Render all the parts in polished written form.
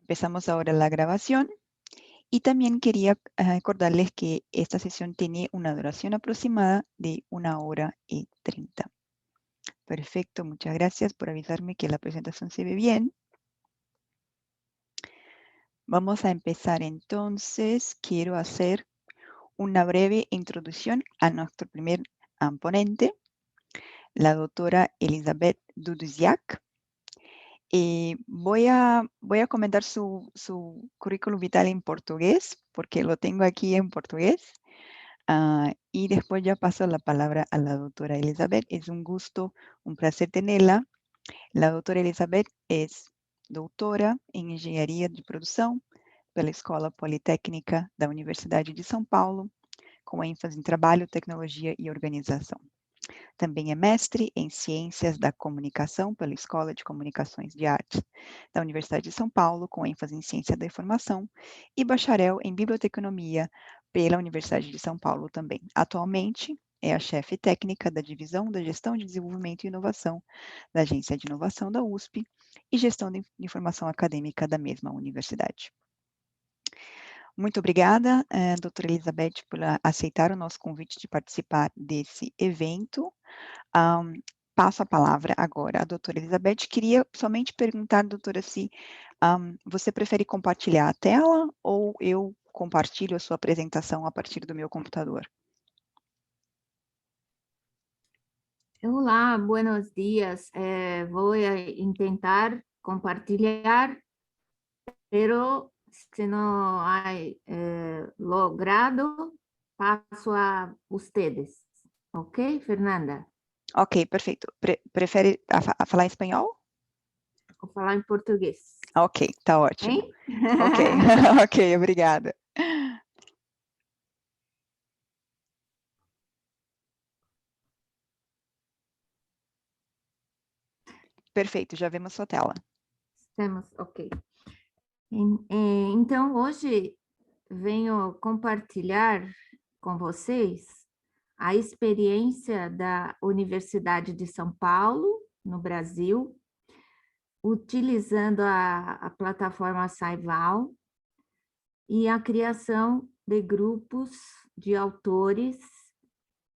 Empezamos ahora la grabación y también quería recordarles que esta sesión tiene una duración aproximada de 1 hora y 30. Perfecto, muchas gracias por avisarme que la presentación se ve bien. Vamos a empezar entonces. Quiero hacer una breve introducción a nuestro primer ponente, la doctora Elizabeth Duduziak. Voy a comentar su currículum vital en portugués, porque lo tengo aquí en portugués. Y después ya paso la palabra a la doctora Elizabeth. Es un gusto, un placer tenerla. La doutora Elizabeth es doutora em Engenharia de Produção pela Escola Politécnica da Universidade de São Paulo, com ênfase em trabalho, tecnologia e organização. Também é mestre em Ciências da Comunicação pela Escola de Comunicações de Artes da Universidade de São Paulo, com ênfase em Ciência da Informação, e bacharel em Biblioteconomia pela Universidade de São Paulo também. Atualmente, é a chefe técnica da Divisão da Gestão de Desenvolvimento e Inovação da Agência de Inovação da USP e Gestão de Informação Acadêmica da mesma universidade. Muito obrigada, doutora Elizabeth, por aceitar o nosso convite de participar desse evento. Passo a palavra agora à doutora Elizabeth. Queria somente perguntar, doutora, se você prefere compartilhar a tela ou eu compartilho a sua apresentação a partir do meu computador? Olá, buenos dias. Vou tentar compartilhar, pero se não há logrado, passo a ustedes. Ok, Fernanda? Ok, perfeito. Prefere a falar em espanhol? Vou falar em português. Ok, tá ótimo. Hein? Ok, ok, obrigada. Perfeito, já vemos sua tela. Estamos, ok. Então, hoje venho compartilhar com vocês a experiência da Universidade de São Paulo, no Brasil, utilizando a plataforma Saival e a criação de grupos de autores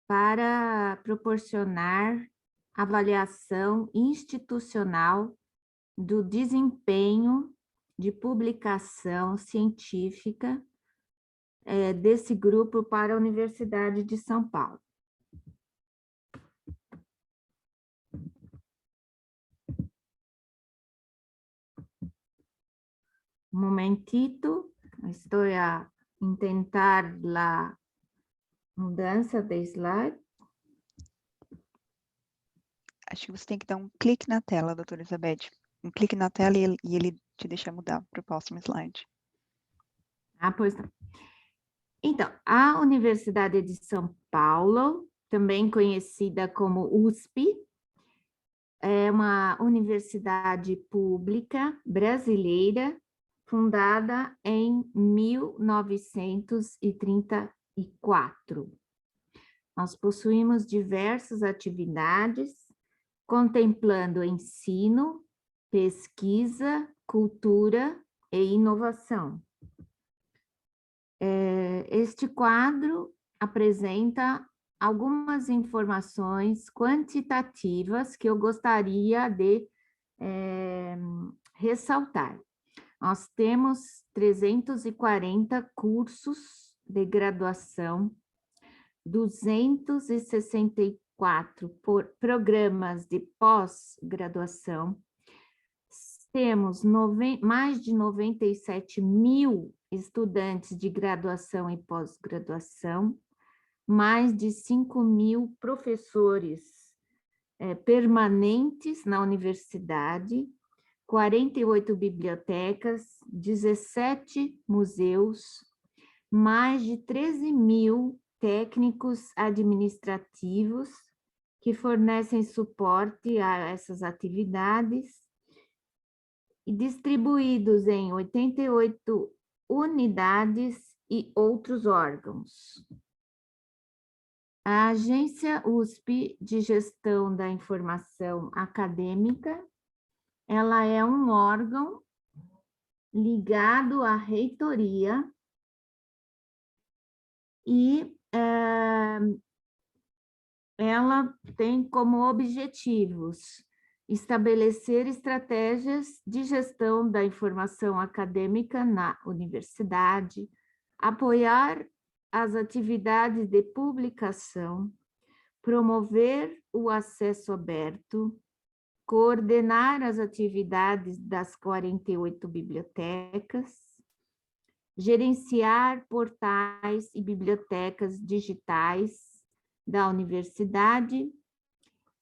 para proporcionar avaliação institucional do desempenho de publicação científica desse grupo para a Universidade de São Paulo. Um momentito, estou a tentar a mudança de slide. Acho que você tem que dar um clique na tela, doutora Elizabeth. Um clique na tela e ele te deixa mudar para o próximo slide. Pois não. Então, a Universidade de São Paulo, também conhecida como USP, é uma universidade pública brasileira fundada em 1934. Nós possuímos diversas atividades, contemplando ensino, pesquisa, cultura e inovação. Este quadro apresenta algumas informações quantitativas que eu gostaria de ressaltar. Nós temos 340 cursos de graduação, 264 programas de pós-graduação, temos mais de 97 mil estudantes de graduação e pós-graduação, mais de 5 mil professores permanentes na universidade, 48 bibliotecas, 17 museus, mais de 13 mil técnicos administrativos que fornecem suporte a essas atividades, e distribuídos em 88 unidades e outros órgãos. A Agência USP de Gestão da Informação Acadêmica, ela é um órgão ligado à reitoria e ela tem como objetivos estabelecer estratégias de gestão da informação acadêmica na universidade, apoiar as atividades de publicação, promover o acesso aberto, coordenar as atividades das 48 bibliotecas, gerenciar portais e bibliotecas digitais da universidade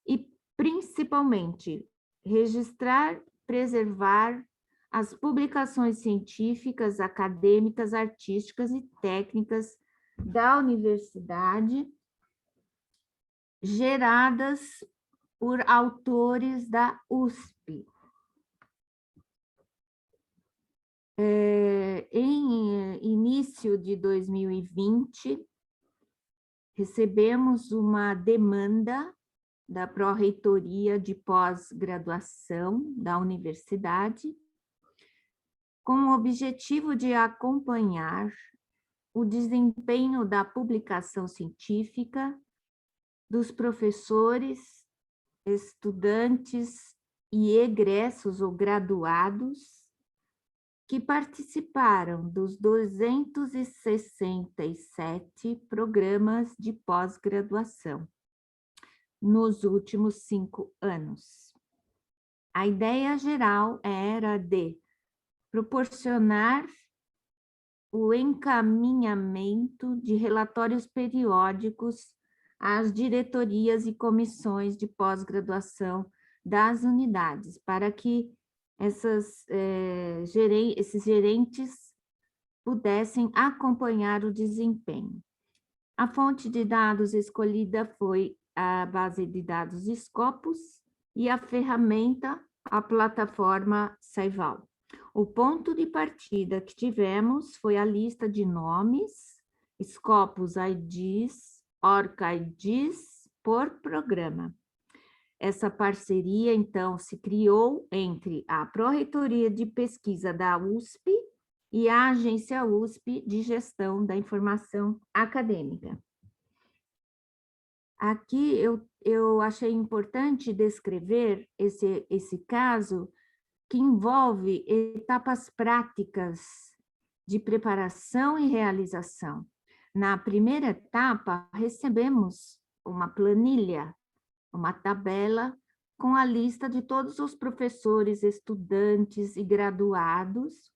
e, principalmente, registrar, preservar as publicações científicas, acadêmicas, artísticas e técnicas da universidade geradas por autores da USP. Em início de 2020, recebemos uma demanda da Pró-Reitoria de Pós-Graduação da universidade, com o objetivo de acompanhar o desempenho da publicação científica dos professores, estudantes e egressos ou graduados que participaram dos 267 programas de pós-graduação nos últimos 5 anos. A ideia geral era de proporcionar o encaminhamento de relatórios periódicos às diretorias e comissões de pós-graduação das unidades, para que esses gerentes pudessem acompanhar o desempenho. A fonte de dados escolhida foi a base de dados Scopus e a ferramenta, a plataforma Saival. O ponto de partida que tivemos foi a lista de nomes, Scopus IDs, Orc IDs, por programa. Essa parceria, então, se criou entre a Pró-Reitoria de Pesquisa da USP e a Agência USP de Gestão da Informação Acadêmica. Aqui eu achei importante descrever esse caso que envolve etapas práticas de preparação e realização. Na primeira etapa, recebemos uma planilha, uma tabela com a lista de todos os professores, estudantes e graduados,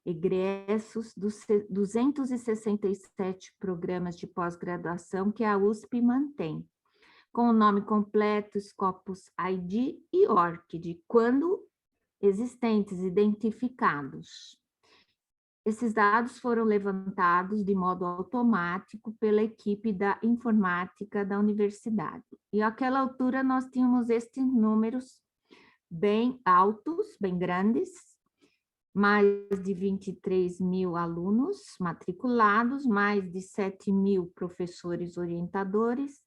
egressos dos 267 programas de pós-graduação que a USP mantém, com o nome completo, Scopus ID e ORCID, quando existentes, identificados. Esses dados foram levantados de modo automático pela equipe da informática da universidade. E àquela altura nós tínhamos estes números bem altos, bem grandes, mais de 23 mil alunos matriculados, mais de 7 mil professores orientadores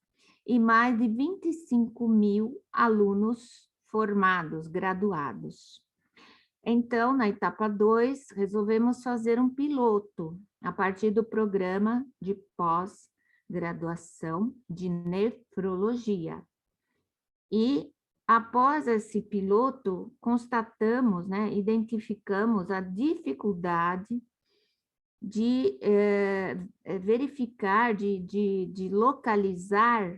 e mais de 25 mil alunos formados, graduados. Então, na etapa 2, resolvemos fazer um piloto a partir do programa de pós-graduação de nefrologia. E, após esse piloto, constatamos, identificamos a dificuldade de verificar, de localizar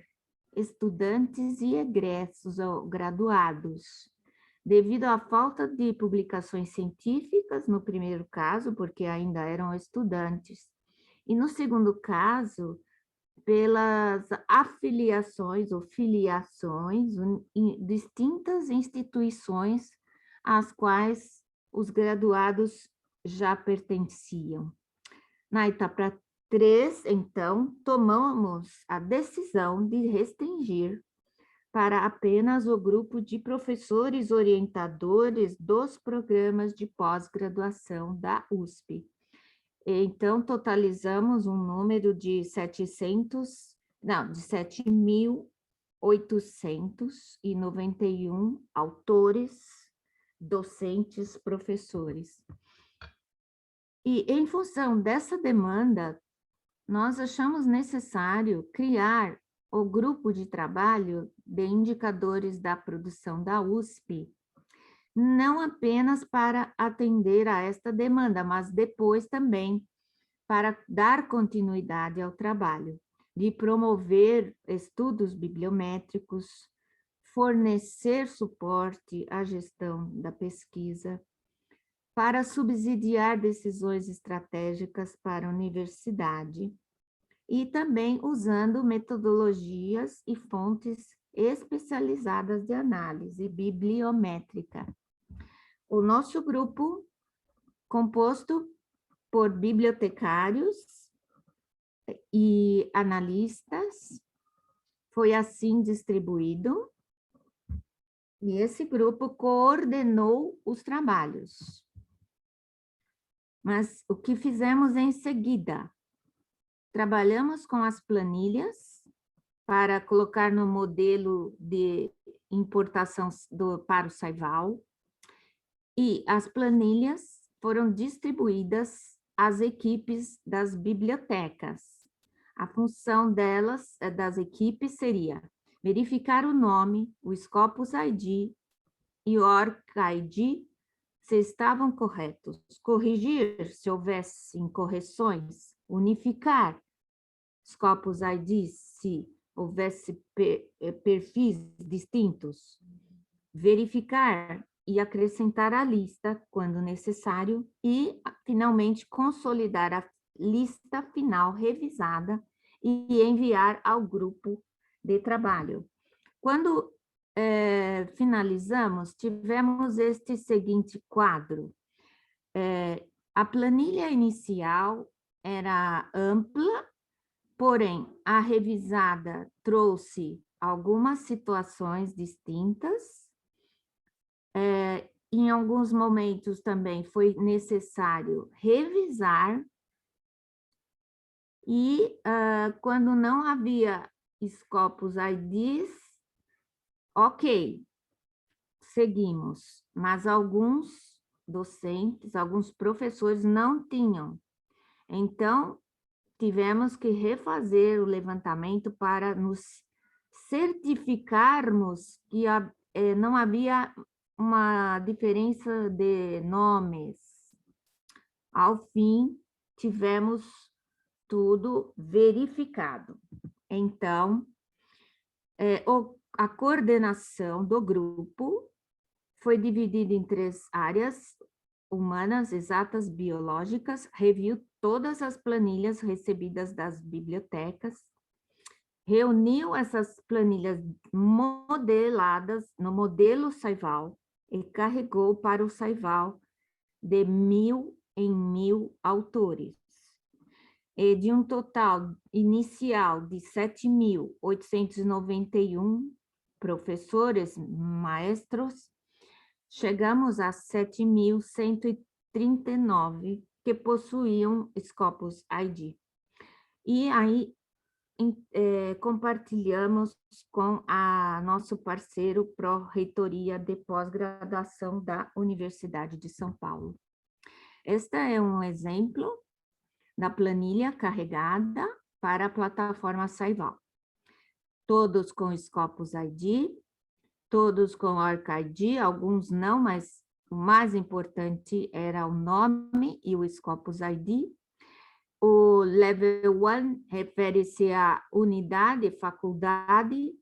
estudantes e egressos ou graduados, devido à falta de publicações científicas, no primeiro caso, porque ainda eram estudantes, e no segundo caso, pelas afiliações ou filiações em distintas instituições às quais os graduados já pertenciam. Na etapa 3, então, tomamos a decisão de restringir para apenas o grupo de professores orientadores dos programas de pós-graduação da USP. Então, totalizamos um número de 7.891 autores, docentes, professores. E, em função dessa demanda, nós achamos necessário criar o grupo de trabalho de indicadores da produção da USP, não apenas para atender a esta demanda, mas depois também para dar continuidade ao trabalho, de promover estudos bibliométricos, fornecer suporte à gestão da pesquisa, para subsidiar decisões estratégicas para a universidade e também usando metodologias e fontes especializadas de análise bibliométrica. O nosso grupo, composto por bibliotecários e analistas, foi assim distribuído, e esse grupo coordenou os trabalhos. Mas o que fizemos em seguida? Trabalhamos com as planilhas para colocar no modelo de importação para o Saival, e as planilhas foram distribuídas às equipes das bibliotecas. A função delas, das equipes, seria verificar o nome, o Scopus ID e o ORC ID se estavam corretos, corrigir se houvessem correções, unificar Scopus ID se houvesse perfis distintos, verificar e acrescentar a lista quando necessário e, finalmente, consolidar a lista final revisada e enviar ao grupo de trabalho. Quando finalizamos, tivemos este seguinte quadro. A planilha inicial era ampla, porém, a revisada trouxe algumas situações distintas. Em alguns momentos também foi necessário revisar, e quando não havia Scopus IDs, ok, seguimos, mas alguns docentes, alguns professores não tinham. Então, tivemos que refazer o levantamento para nos certificarmos que não havia uma diferença de nomes. Ao fim, tivemos tudo verificado. Então, a coordenação do grupo foi dividida em 3 áreas: humanas, exatas, biológicas, reviu todas as planilhas recebidas das bibliotecas, reuniu essas planilhas modeladas no modelo Saival e carregou para o Saival de 1.000 em 1.000 autores. E de um total inicial de 7.891 professores, maestros, chegamos a 7.139 que possuíam Scopus ID. E aí compartilhamos com nosso parceiro Pró-Reitoria de Pós-Graduação da Universidade de São Paulo. Este é um exemplo da planilha carregada para a plataforma Saival. Todos com Scopus ID, todos com ORC ID, alguns não, mas o mais importante era o nome e o Scopus ID. O Level 1 refere-se à unidade, faculdade.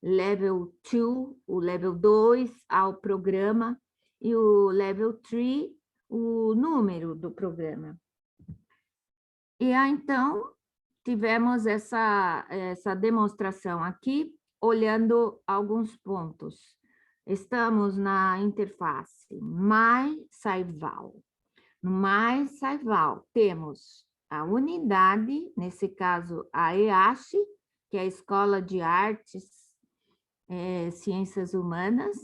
Level 2, o Level 2 ao programa. E o Level 3, o número do programa. E aí, então, tivemos essa demonstração aqui, olhando alguns pontos. Estamos na interface MySaival. No MySaival, temos a unidade, nesse caso, a EASH, que é a Escola de Artes, Ciências Humanas.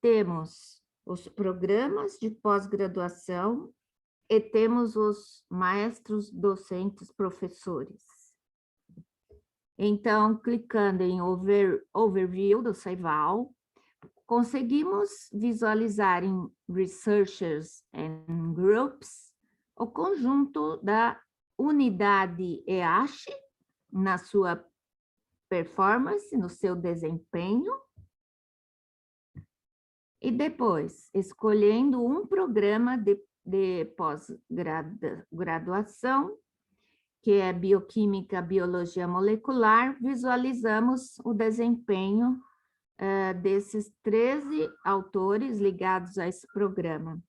Temos os programas de pós-graduação, e temos os maestros, docentes, professores. Então, clicando em Overview do Saival, conseguimos visualizar em Researchers and Groups o conjunto da unidade EASH na sua performance, no seu desempenho, e depois escolhendo um programa de pós-graduação, que é Bioquímica, Biologia Molecular, visualizamos o desempenho desses 13 autores ligados a esse programa.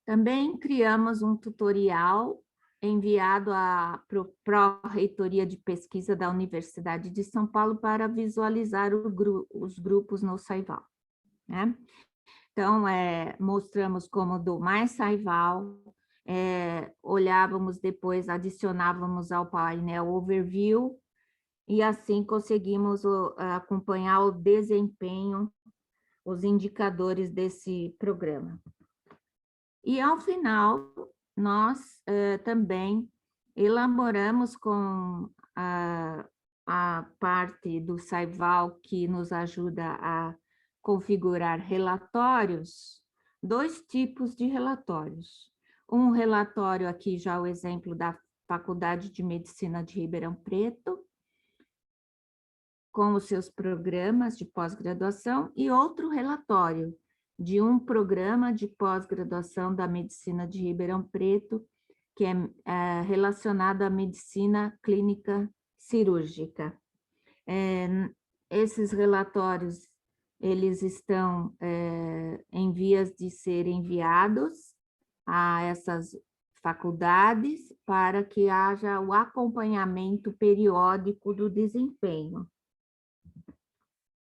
Também criamos um tutorial enviado à Pró-Reitoria de Pesquisa da Universidade de São Paulo para visualizar os grupos no Saival, né? Então, mostramos como do mais Saival, olhávamos depois, adicionávamos ao painel overview, e assim conseguimos acompanhar o desempenho, os indicadores desse programa. E ao final, nós também elaboramos com a parte do Saival que nos ajuda a configurar relatórios, 2 tipos de relatórios. Um relatório aqui já o exemplo da Faculdade de Medicina de Ribeirão Preto, com os seus programas de pós-graduação, e outro relatório de um programa de pós-graduação da Medicina de Ribeirão Preto, que é relacionado à medicina clínica cirúrgica. Esses relatórios, eles estão em vias de serem enviados a essas faculdades para que haja o acompanhamento periódico do desempenho.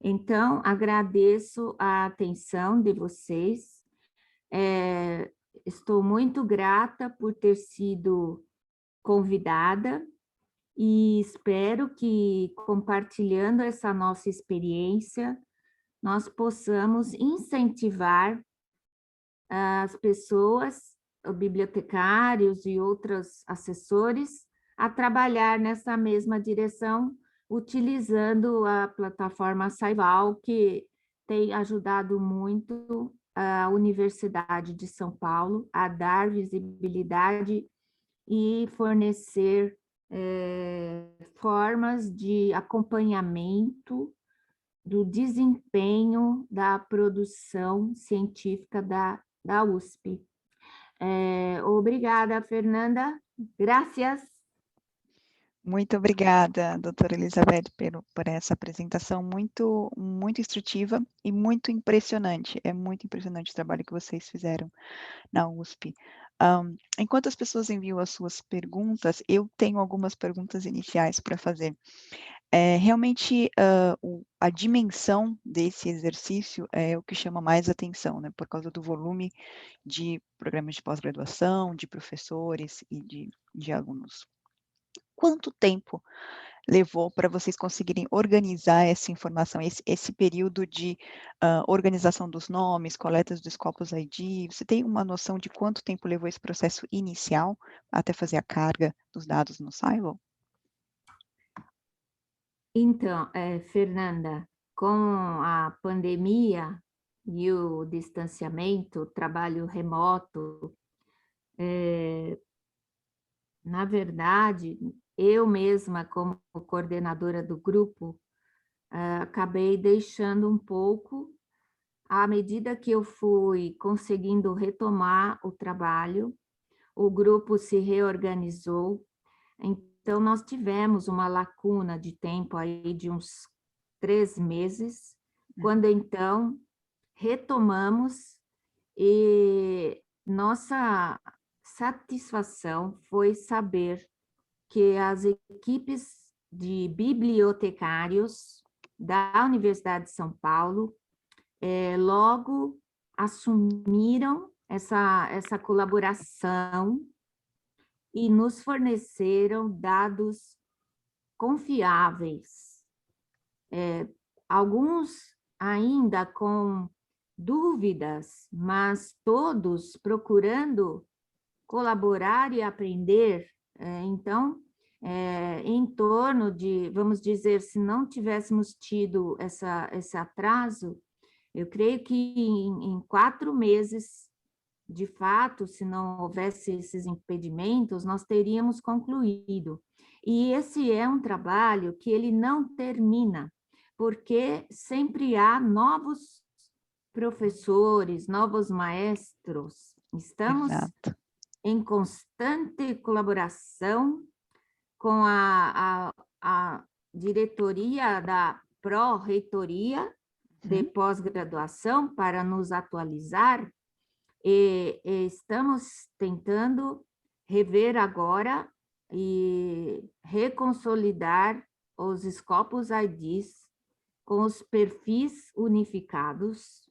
Então, agradeço a atenção de vocês. Estou muito grata por ter sido convidada e espero que, compartilhando essa nossa experiência, nós possamos incentivar as pessoas, bibliotecários e outros assessores, a trabalhar nessa mesma direção, utilizando a plataforma Saival, que tem ajudado muito a Universidade de São Paulo a dar visibilidade e fornecer formas de acompanhamento do desempenho da produção científica da USP. Obrigada, Fernanda. Gracias. Muito obrigada, doutora Elizabeth, por essa apresentação muito instrutiva e muito impressionante. É muito impressionante o trabalho que vocês fizeram na USP. Enquanto as pessoas enviam as suas perguntas, eu tenho algumas perguntas iniciais para fazer. Realmente, a dimensão desse exercício é o que chama mais atenção, né, por causa do volume de programas de pós-graduação, de professores e de alunos. Quanto tempo levou para vocês conseguirem organizar essa informação, esse período de organização dos nomes, coletas dos Scopus ID? Você tem uma noção de quanto tempo levou esse processo inicial até fazer a carga dos dados no Silo? Então, Fernanda, com a pandemia e o distanciamento, o trabalho remoto, na verdade, eu mesma, como coordenadora do grupo, acabei deixando um pouco, à medida que eu fui conseguindo retomar o trabalho, o grupo se reorganizou, então nós tivemos uma lacuna de tempo aí de uns 3 meses, quando então retomamos e nossa satisfação foi saber que as equipes de bibliotecários da Universidade de São Paulo logo assumiram essa colaboração e nos forneceram dados confiáveis. Alguns ainda com dúvidas, mas todos procurando colaborar e aprender. Então, em torno de, vamos dizer, se não tivéssemos tido esse atraso, eu creio que em 4 meses de fato, se não houvesse esses impedimentos, nós teríamos concluído. E esse é um trabalho que ele não termina, porque sempre há novos professores, novos maestros. Estamos Exato. em constante colaboração com a diretoria da pró-reitoria de pós-graduação para nos atualizar e estamos tentando rever agora e reconsolidar os Scopus IDs com os perfis unificados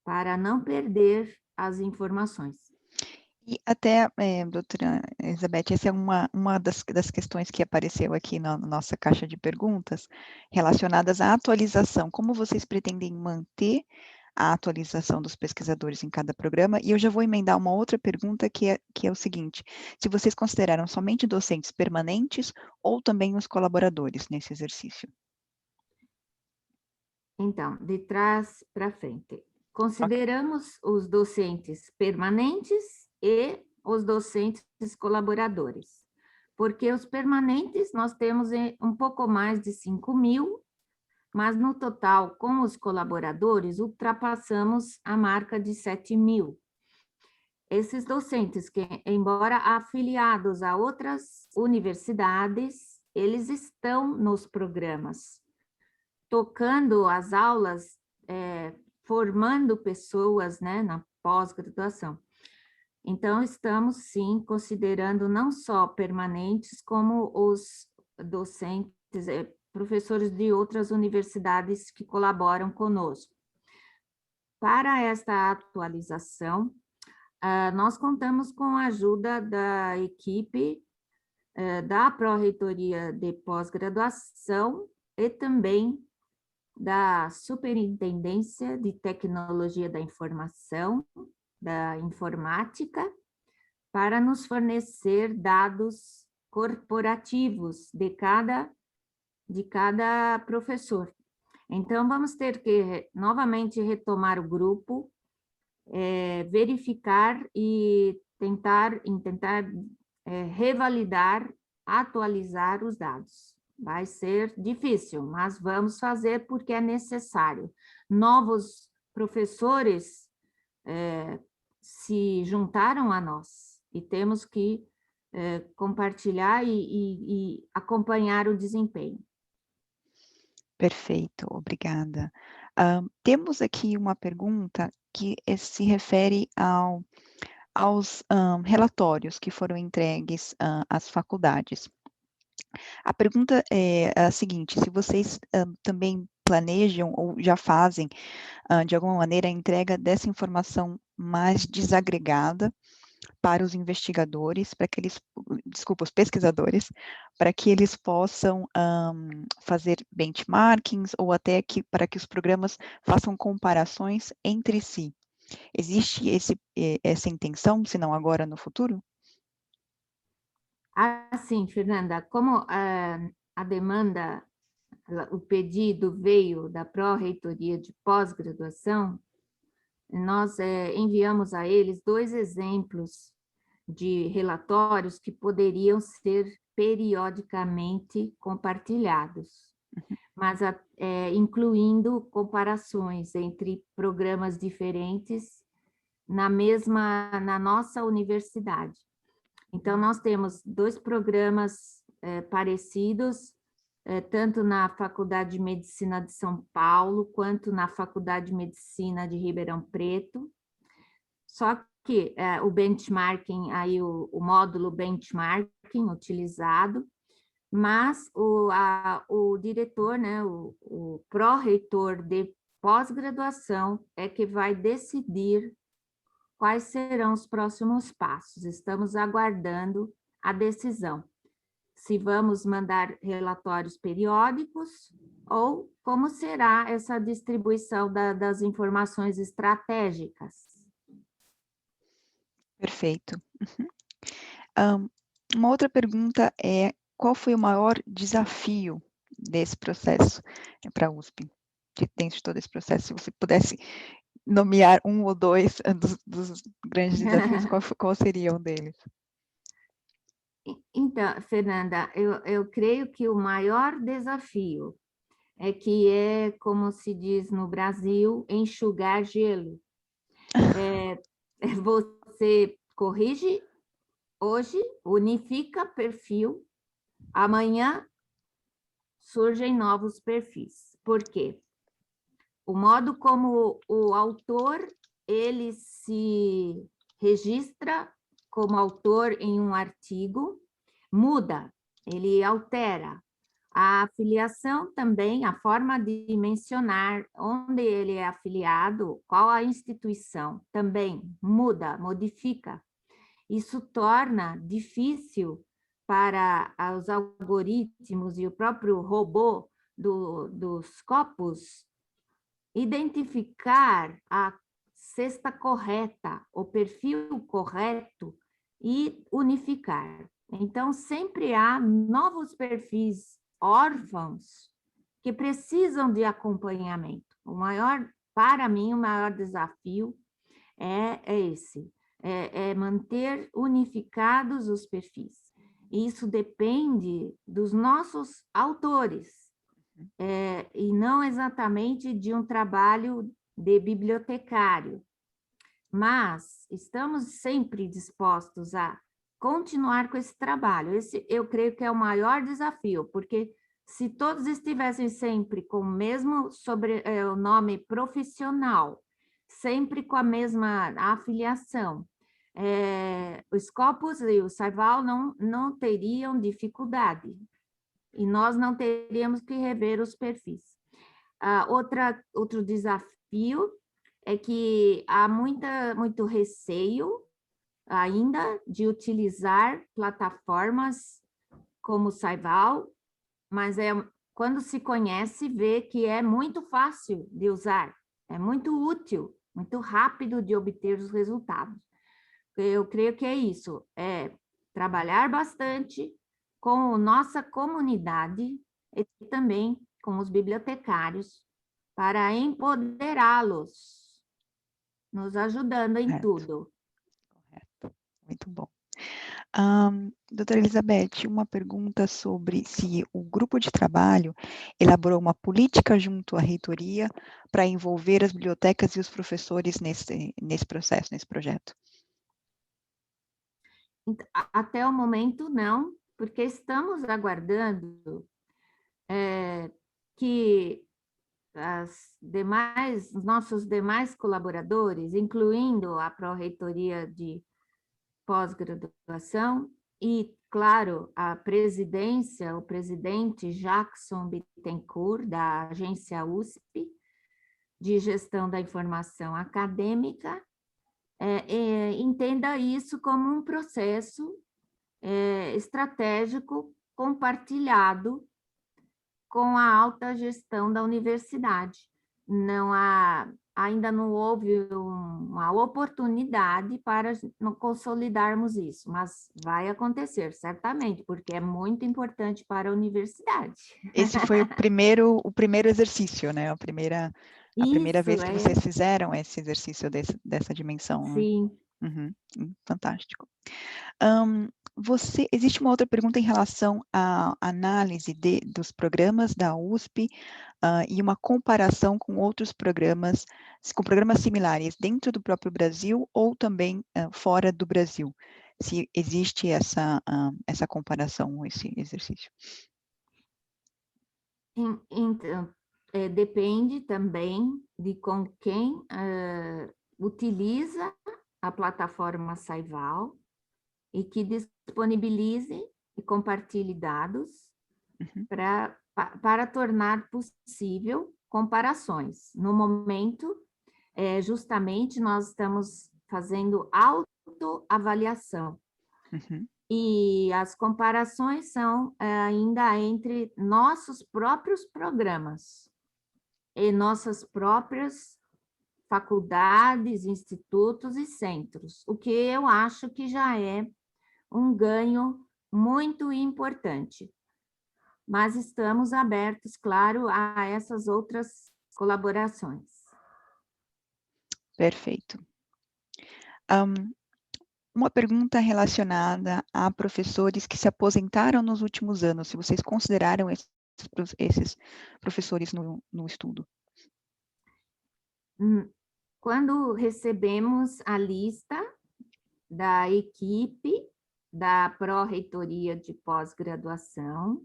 para não perder as informações. E até, doutora Elizabeth, essa é uma das questões que apareceu aqui na nossa caixa de perguntas, relacionadas à atualização. Como vocês pretendem manter a atualização dos pesquisadores em cada programa? E eu já vou emendar uma outra pergunta, que é o seguinte: se vocês consideraram somente docentes permanentes ou também os colaboradores nesse exercício? Então, de trás para frente, consideramos os docentes permanentes e os docentes colaboradores, porque os permanentes nós temos um pouco mais de 5.000, mas no total, com os colaboradores, ultrapassamos a marca de 7.000. Esses docentes que, embora afiliados a outras universidades, eles estão nos programas, tocando as aulas, formando pessoas, né, na pós-graduação. Então, estamos, sim, considerando não só permanentes, como os docentes, professores de outras universidades que colaboram conosco. Para esta atualização, nós contamos com a ajuda da equipe da Pró-Reitoria de Pós-Graduação e também da Superintendência de Tecnologia da Informação, da Informática, para nos fornecer dados corporativos de cada professor. Então, vamos ter que novamente retomar o grupo, verificar e tentar revalidar, atualizar os dados. Vai ser difícil, mas vamos fazer porque é necessário. Novos professores se juntaram a nós e temos que compartilhar e acompanhar o desempenho. Perfeito, obrigada. Temos aqui uma pergunta que se refere aos relatórios que foram entregues às faculdades. A pergunta é a seguinte: se vocês também planejam ou já fazem, de alguma maneira, a entrega dessa informação mais desagregada para os investigadores, para que eles, desculpa, os pesquisadores, para que eles possam fazer benchmarkings ou até para que os programas façam comparações entre si. Existe essa intenção, se não agora, no futuro? Assim, Fernanda, como a demanda, o pedido veio da Pró-Reitoria de Pós-Graduação, nós enviamos a eles 2 exemplos de relatórios que poderiam ser periodicamente compartilhados, mas incluindo comparações entre programas diferentes na nossa universidade. Então, nós temos 2 programas parecidos, tanto na Faculdade de Medicina de São Paulo, quanto na Faculdade de Medicina de Ribeirão Preto. Só que o benchmarking, aí o módulo benchmarking utilizado, mas o diretor, né, o pró-reitor de pós-graduação é que vai decidir quais serão os próximos passos. Estamos aguardando a decisão. Se vamos mandar relatórios periódicos ou como será essa distribuição das informações estratégicas. Perfeito. Uma outra pergunta é: qual foi o maior desafio desse processo para a USP? Dentro de todo esse processo, se você pudesse nomear um ou dois dos grandes desafios, qual seria um deles? Então, Fernanda, eu creio que o maior desafio é que é, como se diz no Brasil, enxugar gelo. Você corrige hoje, unifica perfil, amanhã surgem novos perfis. Por quê? O modo como o autor ele se registra como autor em um artigo muda, ele altera. A afiliação também, a forma de mencionar onde ele é afiliado, qual a instituição, também muda, modifica. Isso torna difícil para os algoritmos e o próprio robô dos Scopus identificar a cesta correta, o perfil correto e unificar. Então, sempre há novos perfis órfãos que precisam de acompanhamento. Para mim, o maior desafio é esse, é manter unificados os perfis. Isso depende dos nossos autores, e não exatamente de um trabalho de bibliotecário, mas estamos sempre dispostos a continuar com esse trabalho. Esse eu creio que é o maior desafio, porque se todos estivessem sempre com o mesmo o nome profissional, sempre com a mesma afiliação, o Scopus e o Sarval não teriam dificuldade, e nós não teríamos que rever os perfis. Outro desafio é que há muito receio ainda de utilizar plataformas como o Saival, mas quando se conhece, vê que é muito fácil de usar, é muito útil, muito rápido de obter os resultados. Eu creio que é isso, é trabalhar bastante com a nossa comunidade e também com os bibliotecários para empoderá-los, nos ajudando em Correto, tudo. correto. Muito bom. Doutora Elizabeth, uma pergunta sobre se o grupo de trabalho elaborou uma política junto à reitoria para envolver as bibliotecas e os professores nesse processo, nesse projeto. Até o momento, não, porque estamos aguardando que os nossos demais colaboradores, incluindo a Pró-Reitoria de Pós-Graduação e, claro, a presidência, o presidente Jackson Bittencourt, da agência USP, de Gestão da Informação Acadêmica, entenda isso como um processo estratégico compartilhado com a alta gestão da universidade. Ainda não houve uma oportunidade para consolidarmos isso, mas vai acontecer, certamente, porque é muito importante para a universidade. Esse foi o primeiro exercício, né? A primeira vez que vocês fizeram esse exercício dessa dimensão, né? Sim. Uhum, fantástico. Existe uma outra pergunta em relação à análise dos programas da USP e uma comparação com outros programas, com programas similares dentro do próprio Brasil ou também fora do Brasil, se existe essa comparação, esse exercício. Então, depende também de com quem utiliza a plataforma Saival e que disponibilize e compartilhe dados para tornar possível comparações. No momento, justamente, nós estamos fazendo autoavaliação. E as comparações são ainda entre nossos próprios programas e nossas próprias faculdades, institutos e centros, o que eu acho que já é um ganho muito importante. Mas estamos abertos, claro, a essas outras colaborações. Perfeito. Uma pergunta relacionada a professores que se aposentaram nos últimos anos, se vocês consideraram esses professores no estudo. Quando recebemos a lista da equipe da Pró-Reitoria de Pós-Graduação,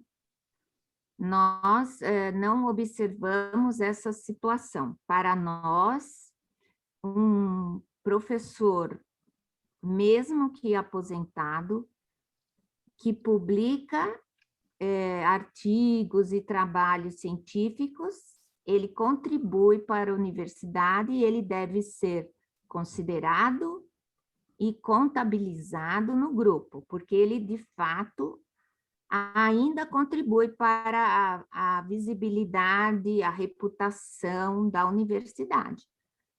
nós não observamos essa situação. Para nós, um professor, mesmo que aposentado, que publica artigos e trabalhos científicos, ele contribui para a universidade e ele deve ser considerado e contabilizado no grupo, porque ele, de fato, ainda contribui para a visibilidade, a reputação da universidade.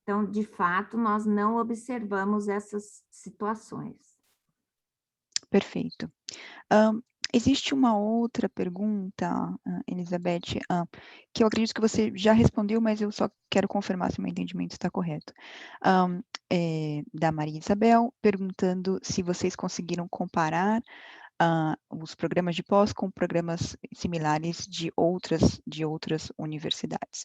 Então, de fato, nós não observamos essas situações. Perfeito. Existe uma outra pergunta, Elizabeth, que eu acredito que você já respondeu, mas eu só quero confirmar se o meu entendimento está correto. Da Maria Isabel, perguntando se vocês conseguiram comparar os programas de pós com programas similares de outras universidades.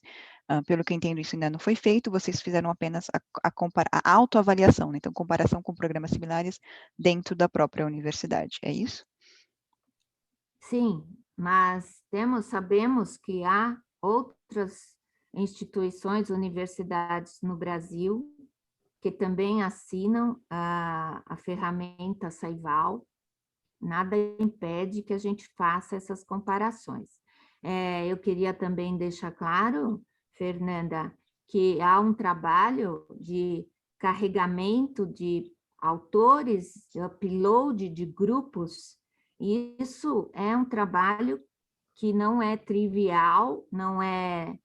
Pelo que eu entendo, isso ainda não foi feito, vocês fizeram apenas a autoavaliação, né? Então, comparação com programas similares dentro da própria universidade, é isso? Sim, mas sabemos que há outras instituições, universidades no Brasil, que também assinam a ferramenta Saival. Nada impede que a gente faça essas comparações. Eu queria também deixar claro, Fernanda, que há um trabalho de carregamento de autores, de upload de grupos, e isso é um trabalho que não é trivial, não é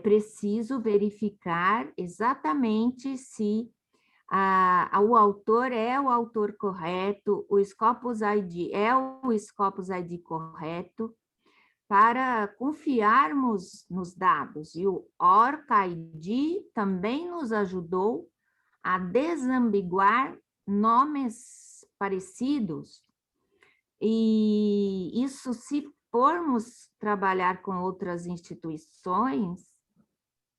preciso verificar exatamente se o autor é o autor correto, o Scopus ID é o Scopus ID correto, para confiarmos nos dados. E o ORCID também nos ajudou a desambiguar nomes parecidos. E isso, se formos trabalhar com outras instituições,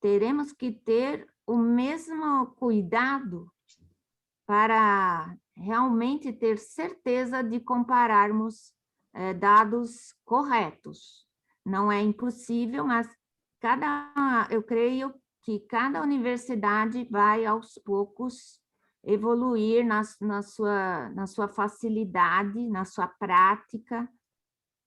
teremos que ter o mesmo cuidado para realmente ter certeza de compararmos dados corretos. Não é impossível, mas eu creio que cada universidade vai, aos poucos, evoluir na sua facilidade, na sua prática,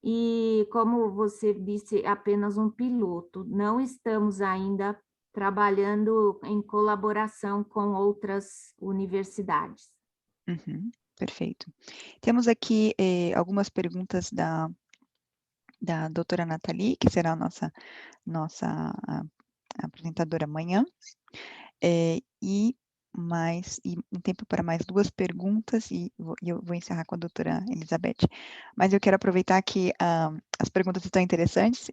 e, como você disse, apenas um piloto. Não estamos ainda trabalhando em colaboração com outras universidades. Perfeito. Temos aqui algumas perguntas da doutora Nathalie, que será a nossa apresentadora amanhã, e um tempo para mais 2 perguntas, e eu vou encerrar com a doutora Elizabeth. Mas eu quero aproveitar que as perguntas estão interessantes,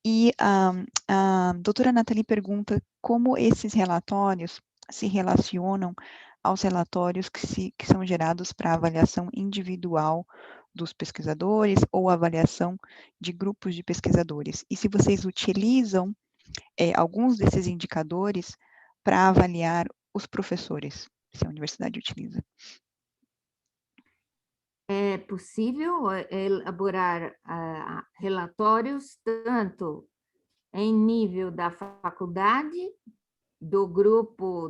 e a doutora Nathalie pergunta como esses relatórios se relacionam aos relatórios que são gerados para avaliação individual dos pesquisadores ou avaliação de grupos de pesquisadores. E se vocês utilizam alguns desses indicadores para avaliar os professores, se a universidade utiliza. É possível elaborar relatórios tanto em nível da faculdade, do grupo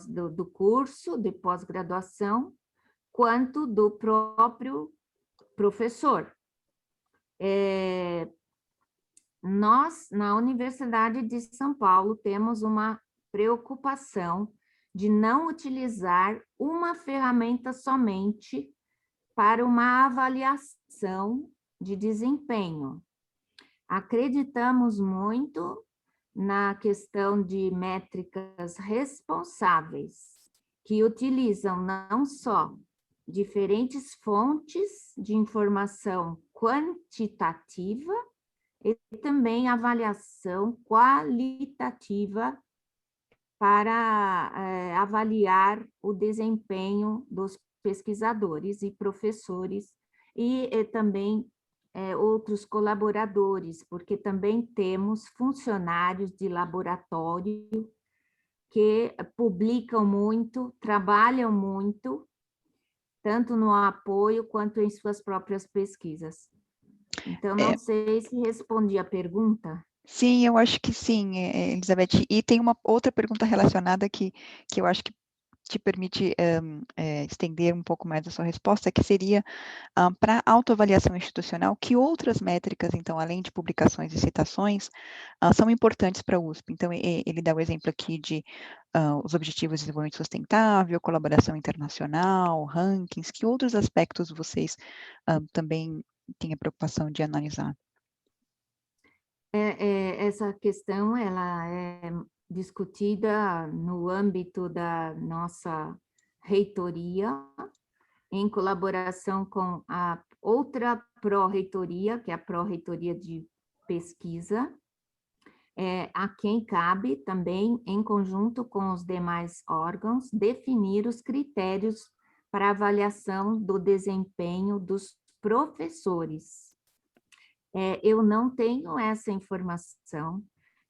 do curso de pós-graduação, quanto do próprio professor. Nós, na Universidade de São Paulo, temos uma preocupação de não utilizar uma ferramenta somente para uma avaliação de desempenho. Acreditamos muito na questão de métricas responsáveis, que utilizam não só diferentes fontes de informação quantitativa, e também avaliação qualitativa para avaliar o desempenho dos pesquisadores e professores e também outros colaboradores, porque também temos funcionários de laboratório que publicam muito, trabalham muito, tanto no apoio quanto em suas próprias pesquisas. Então, não sei se respondi a pergunta. Sim, eu acho que sim, Elizabeth. E tem uma outra pergunta relacionada que eu acho que te permite estender um pouco mais a sua resposta, que seria para autoavaliação institucional, que outras métricas, então, além de publicações e citações, são importantes para a USP. Então, ele dá o exemplo aqui de os Objetivos de Desenvolvimento Sustentável, colaboração internacional, rankings, que outros aspectos vocês também têm a preocupação de analisar? Essa questão ela é discutida no âmbito da nossa reitoria, em colaboração com a outra pró-reitoria, que é a pró-reitoria de pesquisa, a quem cabe também, em conjunto com os demais órgãos, definir os critérios para avaliação do desempenho dos professores. Eu não tenho essa informação,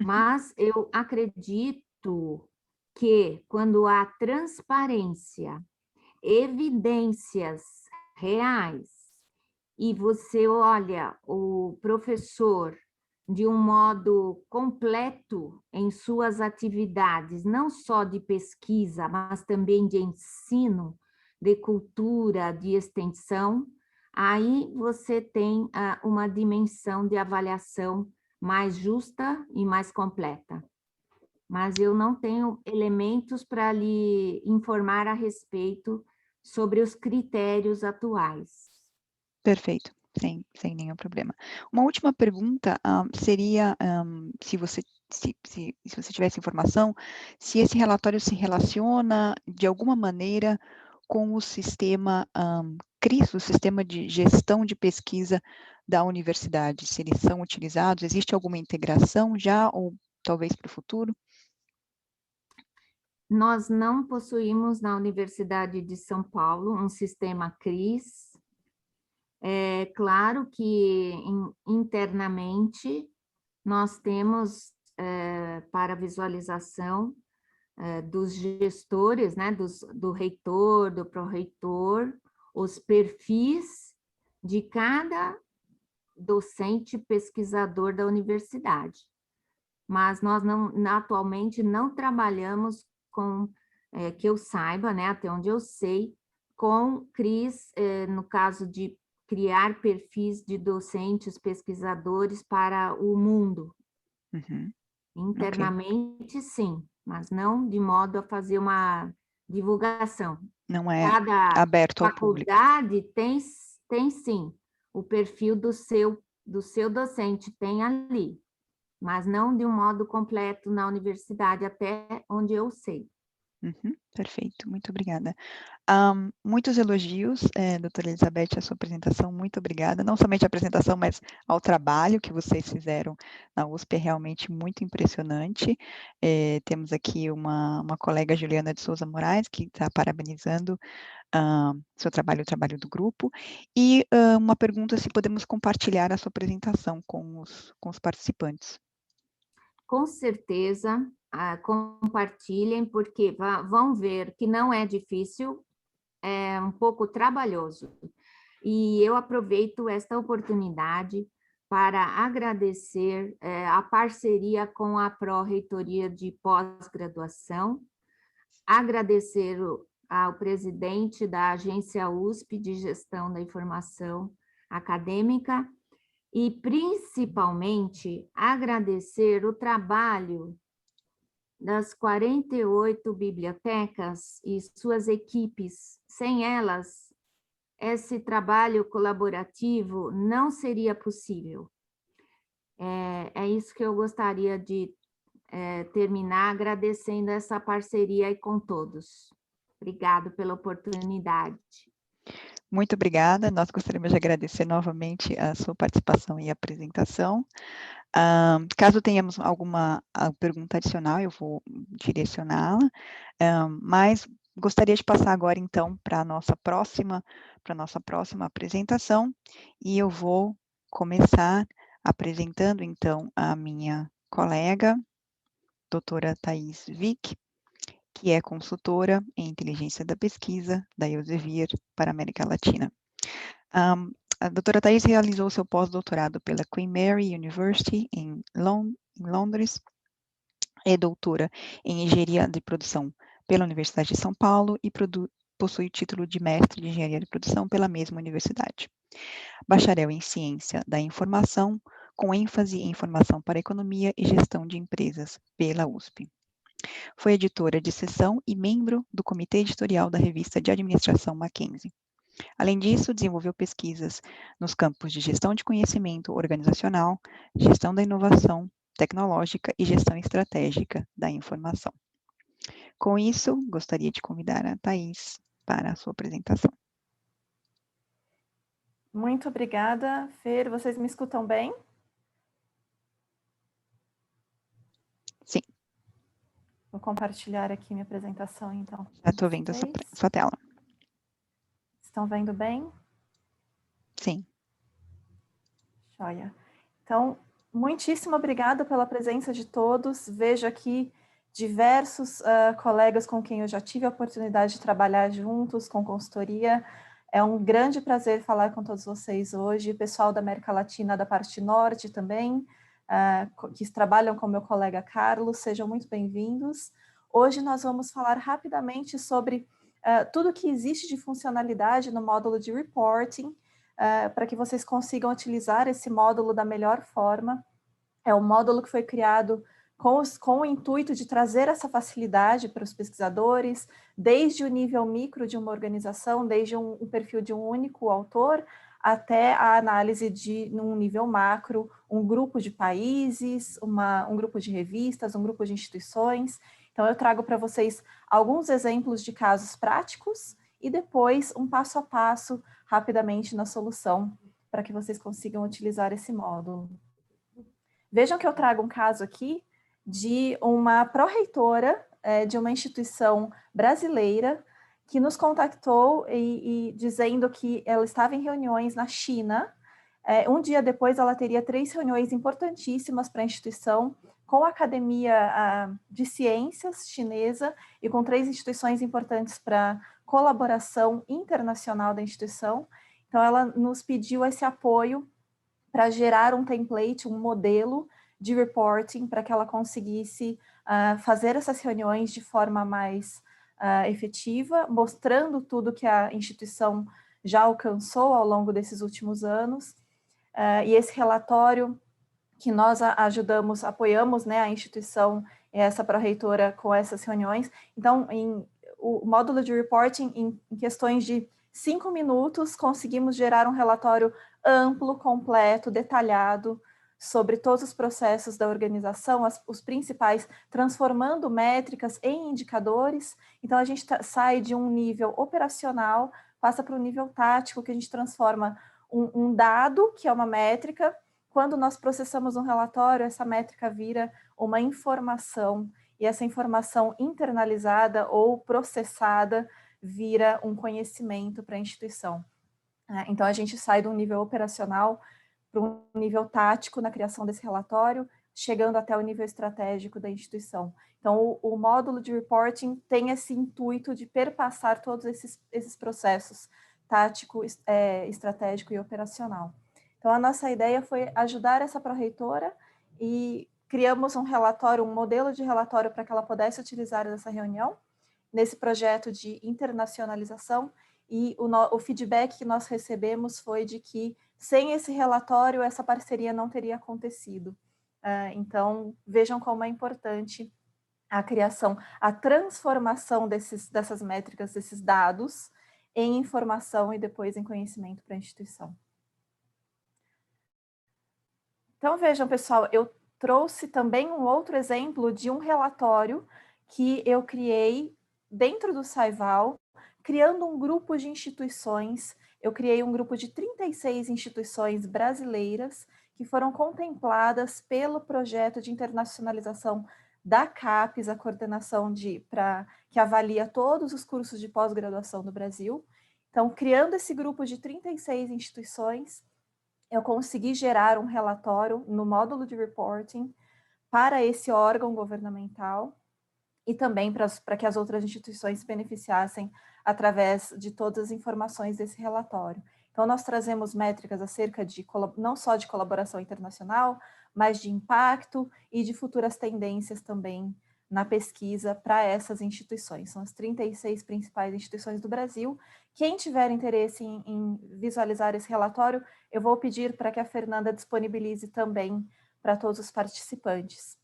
mas eu acredito que quando há transparência, evidências reais, e você olha o professor de um modo completo em suas atividades, não só de pesquisa, mas também de ensino, de cultura, de extensão, aí você tem uma dimensão de avaliação mais justa e mais completa. Mas eu não tenho elementos para lhe informar a respeito sobre os critérios atuais. Perfeito, sem nenhum problema. Uma última pergunta seria se você tivesse informação, se esse relatório se relaciona de alguma maneira com o sistema CRIS, o sistema de gestão de pesquisa da universidade, se eles são utilizados, existe alguma integração já ou talvez para o futuro? Nós não possuímos na Universidade de São Paulo um sistema CRIS. É claro que internamente nós temos para visualização dos gestores, né, do reitor, do pró-reitor, os perfis de cada docente pesquisador da universidade. Mas nós atualmente não trabalhamos com, que eu saiba, né, até onde eu sei, com CRIS, no caso de criar perfis de docentes, pesquisadores para o mundo. Uhum. Internamente, sim, mas não de modo a fazer uma divulgação. Não é Cada aberto ao público. faculdade tem sim, o perfil do seu docente, tem ali, mas não de um modo completo na universidade, até onde eu sei. Uhum, perfeito, muito obrigada. Muitos elogios, doutora Elizabeth, à sua apresentação, muito obrigada. Não somente a apresentação, mas ao trabalho que vocês fizeram na USP, é realmente muito impressionante. Temos aqui uma colega, Juliana de Souza Moraes, que está parabenizando seu trabalho, o trabalho do grupo. E uma pergunta se podemos compartilhar a sua apresentação com os participantes. Com certeza, compartilhem, porque vão ver que não é difícil, é um pouco trabalhoso. E eu aproveito esta oportunidade para agradecer a parceria com a Pró-Reitoria de Pós-Graduação, agradecer ao presidente da Agência USP de Gestão da Informação Acadêmica e, principalmente, agradecer o trabalho das 48 bibliotecas e suas equipes. Sem elas, esse trabalho colaborativo não seria possível. É isso que eu gostaria de terminar agradecendo essa parceria aí com todos. Obrigado pela oportunidade. Muito obrigada, nós gostaríamos de agradecer novamente a sua participação e apresentação. Caso tenhamos alguma pergunta adicional, eu vou direcioná-la, mas gostaria de passar agora, então, para a nossa próxima apresentação, e eu vou começar apresentando, então, a minha colega, doutora Thais Vick, que é consultora em inteligência da pesquisa da Elsevier para a América Latina. A doutora Thais realizou seu pós-doutorado pela Queen Mary University em Londres, é doutora em engenharia de produção pela Universidade de São Paulo e possui o título de mestre de engenharia de produção pela mesma universidade. Bacharel em ciência da informação, com ênfase em informação para economia e gestão de empresas pela USP. Foi editora de seção e membro do comitê editorial da revista de administração Mackenzie. Além disso, desenvolveu pesquisas nos campos de gestão de conhecimento organizacional, gestão da inovação tecnológica e gestão estratégica da informação. Com isso, gostaria de convidar a Thais para a sua apresentação. Muito obrigada, Fer. Vocês me escutam bem? Sim. Vou compartilhar aqui minha apresentação, então. Já estou vendo a sua tela. Estão vendo bem? Sim. Joia. Então, muitíssimo obrigada pela presença de todos. Vejo aqui diversos colegas com quem eu já tive a oportunidade de trabalhar juntos com consultoria. É um grande prazer falar com todos vocês hoje, pessoal da América Latina, da parte norte também, que trabalham com meu colega Carlos, sejam muito bem-vindos. Hoje nós vamos falar rapidamente sobre tudo que existe de funcionalidade no módulo de reporting, para que vocês consigam utilizar esse módulo da melhor forma. É um módulo que foi criado com o intuito de trazer essa facilidade para os pesquisadores, desde o nível micro de uma organização, desde um perfil de um único autor, até a análise num nível macro, um grupo de países, um grupo de revistas, um grupo de instituições. Então, eu trago para vocês alguns exemplos de casos práticos e depois um passo a passo, rapidamente, na solução, para que vocês consigam utilizar esse módulo. Vejam que eu trago um caso aqui de uma pró-reitora de uma instituição brasileira que nos contactou e dizendo que ela estava em reuniões na China. Um dia depois, ela teria 3 reuniões importantíssimas para a instituição, com a Academia de Ciências chinesa e com 3 instituições importantes para colaboração internacional da instituição. Então, ela nos pediu esse apoio para gerar um template, um modelo de reporting, para que ela conseguisse fazer essas reuniões de forma mais efetiva, mostrando tudo que a instituição já alcançou ao longo desses últimos anos. E esse relatório que nós apoiamos, né, a instituição, essa pró-reitora com essas reuniões. Então, o módulo de reporting, em questões de 5 minutos, conseguimos gerar um relatório amplo, completo, detalhado, sobre todos os processos da organização, os principais, transformando métricas em indicadores. Então, a gente sai de um nível operacional, passa para um nível tático, que a gente transforma um dado, que é uma métrica. Quando nós processamos um relatório, essa métrica vira uma informação, e essa informação internalizada ou processada vira um conhecimento para a instituição. Então, a gente sai de um nível operacional para um nível tático na criação desse relatório, chegando até o nível estratégico da instituição. Então, o módulo de reporting tem esse intuito de perpassar todos esses processos tático, estratégico e operacional. Então, a nossa ideia foi ajudar essa pró-reitora e criamos um relatório, um modelo de relatório para que ela pudesse utilizar nessa reunião, nesse projeto de internacionalização, e o feedback que nós recebemos foi de que, sem esse relatório, essa parceria não teria acontecido. Então, vejam como é importante a criação, a transformação dessas métricas, desses dados, em informação e depois em conhecimento para a instituição. Então, vejam, pessoal, eu trouxe também um outro exemplo de um relatório que eu criei dentro do Saival, criando um grupo de instituições. Eu criei um grupo de 36 instituições brasileiras que foram contempladas pelo projeto de internacionalização da CAPES, a coordenação que avalia todos os cursos de pós-graduação do Brasil. Então, criando esse grupo de 36 instituições, eu consegui gerar um relatório no módulo de reporting para esse órgão governamental e também para que as outras instituições se beneficiassem através de todas as informações desse relatório. Então, nós trazemos métricas acerca de, não só de colaboração internacional, mas de impacto e de futuras tendências também na pesquisa para essas instituições. São as 36 principais instituições do Brasil. Quem tiver interesse em visualizar esse relatório, eu vou pedir para que a Fernanda disponibilize também para todos os participantes.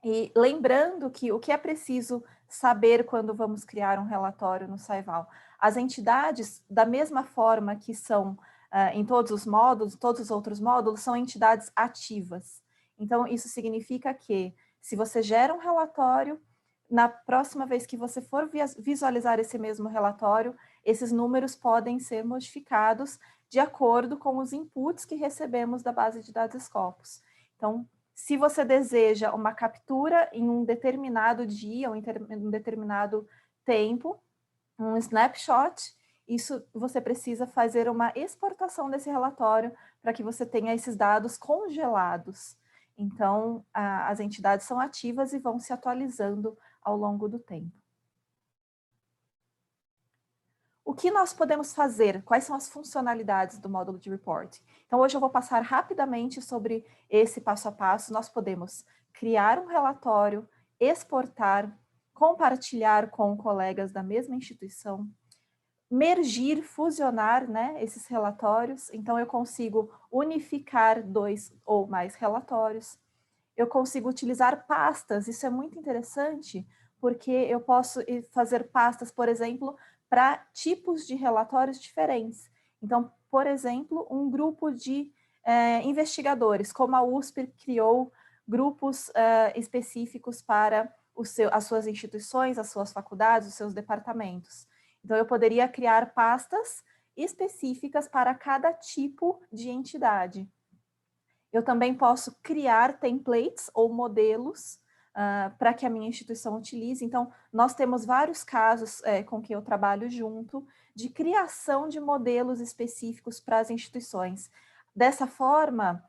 E lembrando que o que é preciso saber quando vamos criar um relatório no SciVal? As entidades, da mesma forma que são em todos os módulos, todos os outros módulos, são entidades ativas. Então, isso significa que, se você gera um relatório, na próxima vez que você for visualizar esse mesmo relatório, esses números podem ser modificados de acordo com os inputs que recebemos da base de dados Scopus. Então, se você deseja uma captura em um determinado dia, ou em um determinado tempo, um snapshot, isso você precisa fazer uma exportação desse relatório para que você tenha esses dados congelados. Então, as entidades são ativas e vão se atualizando ao longo do tempo. O que nós podemos fazer? Quais são as funcionalidades do módulo de reporting? Então, hoje eu vou passar rapidamente sobre esse passo a passo. Nós podemos criar um relatório, exportar, compartilhar com colegas da mesma instituição, mergir, fusionar, né, esses relatórios. Então, eu consigo unificar 2 ou mais relatórios. Eu consigo utilizar pastas, isso é muito interessante, porque eu posso fazer pastas, por exemplo, para tipos de relatórios diferentes. Então, por exemplo, um grupo de investigadores, como a USP criou grupos específicos para as suas instituições, as suas faculdades, os seus departamentos. Então, eu poderia criar pastas específicas para cada tipo de entidade. Eu também posso criar templates ou modelos para que a minha instituição utilize. Então, nós temos vários casos com que eu trabalho junto de criação de modelos específicos para as instituições. Dessa forma,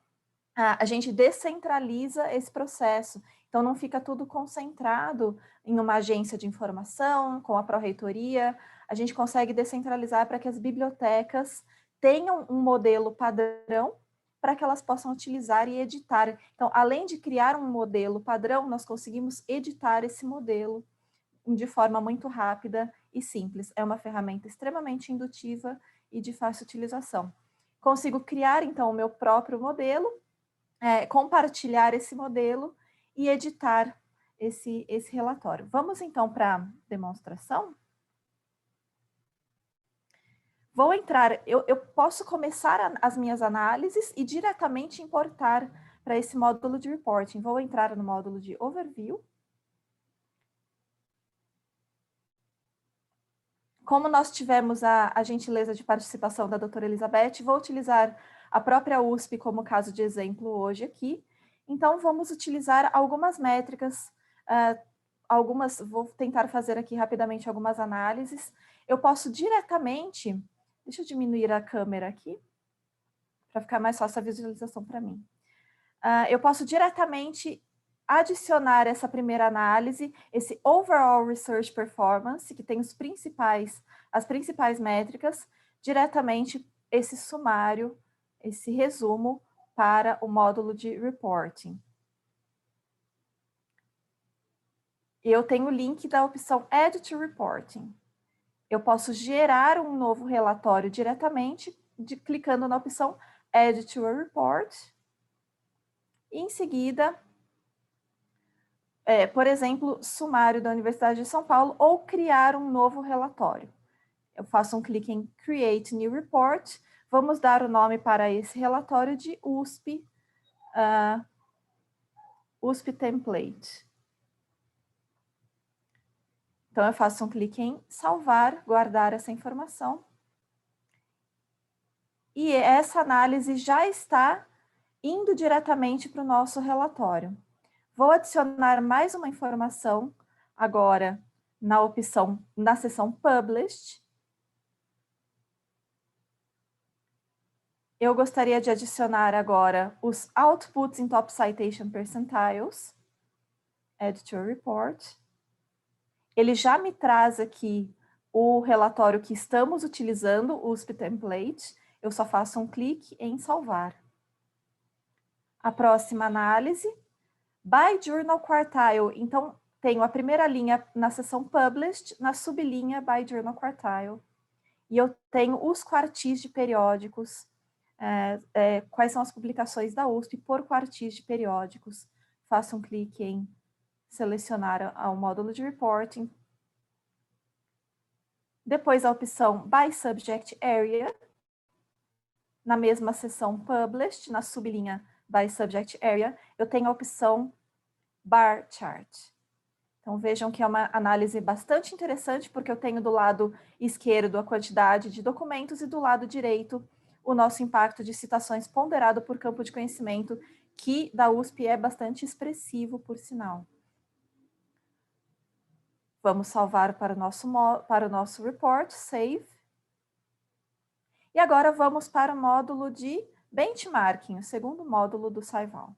a gente descentraliza esse processo. Então, não fica tudo concentrado em uma agência de informação, com a pró-reitoria. A gente consegue descentralizar para que as bibliotecas tenham um modelo padrão para que elas possam utilizar e editar. Então, além de criar um modelo padrão, nós conseguimos editar esse modelo de forma muito rápida e simples. É uma ferramenta extremamente indutiva e de fácil utilização. Consigo criar, então, o meu próprio modelo, compartilhar esse modelo e editar esse relatório. Vamos, então, para a demonstração? Vou entrar, eu posso começar as minhas análises e diretamente importar para esse módulo de reporting. Vou entrar no módulo de overview. Como nós tivemos a gentileza de participação da doutora Elizabeth, vou utilizar a própria USP como caso de exemplo hoje aqui. Então, vamos utilizar algumas métricas, vou tentar fazer aqui rapidamente algumas análises. Eu posso diretamente... Deixa eu diminuir a câmera aqui, para ficar mais fácil a visualização para mim. Eu posso diretamente adicionar essa primeira análise, esse Overall Research Performance, que tem as principais métricas, diretamente esse sumário, esse resumo para o módulo de Reporting. Eu tenho o link da opção Add to Reporting. Eu posso gerar um novo relatório diretamente, clicando na opção Add to a Report. E, em seguida, por exemplo, sumário da Universidade de São Paulo, ou criar um novo relatório. Eu faço um clique em Create New Report. Vamos dar o nome para esse relatório de USP, USP Template. Então, eu faço um clique em salvar, guardar essa informação. E essa análise já está Indo diretamente para o nosso relatório. Vou adicionar mais uma informação agora na seção Published. Eu gostaria de adicionar agora os Outputs in Top Citation Percentiles. Add to Report. Ele já me traz aqui o relatório que estamos utilizando, o USP Template. Eu só faço um clique em salvar. A próxima análise, by Journal Quartile. Então, tenho a primeira linha na seção Published, na sublinha by Journal Quartile. E eu tenho os quartis de periódicos, quais são as publicações da USP por quartis de periódicos. Faço um clique em selecionar ao módulo de reporting. Depois a opção by Subject Area. Na mesma seção Published, na sublinha by Subject Area, eu tenho a opção Bar Chart. Então vejam que é uma análise bastante interessante, porque eu tenho do lado esquerdo a quantidade de documentos e do lado direito o nosso impacto de citações ponderado por campo de conhecimento, que da USP é bastante expressivo, por sinal. Vamos salvar para o nosso report, save. E agora vamos para o módulo de benchmarking, o segundo módulo do SciVal.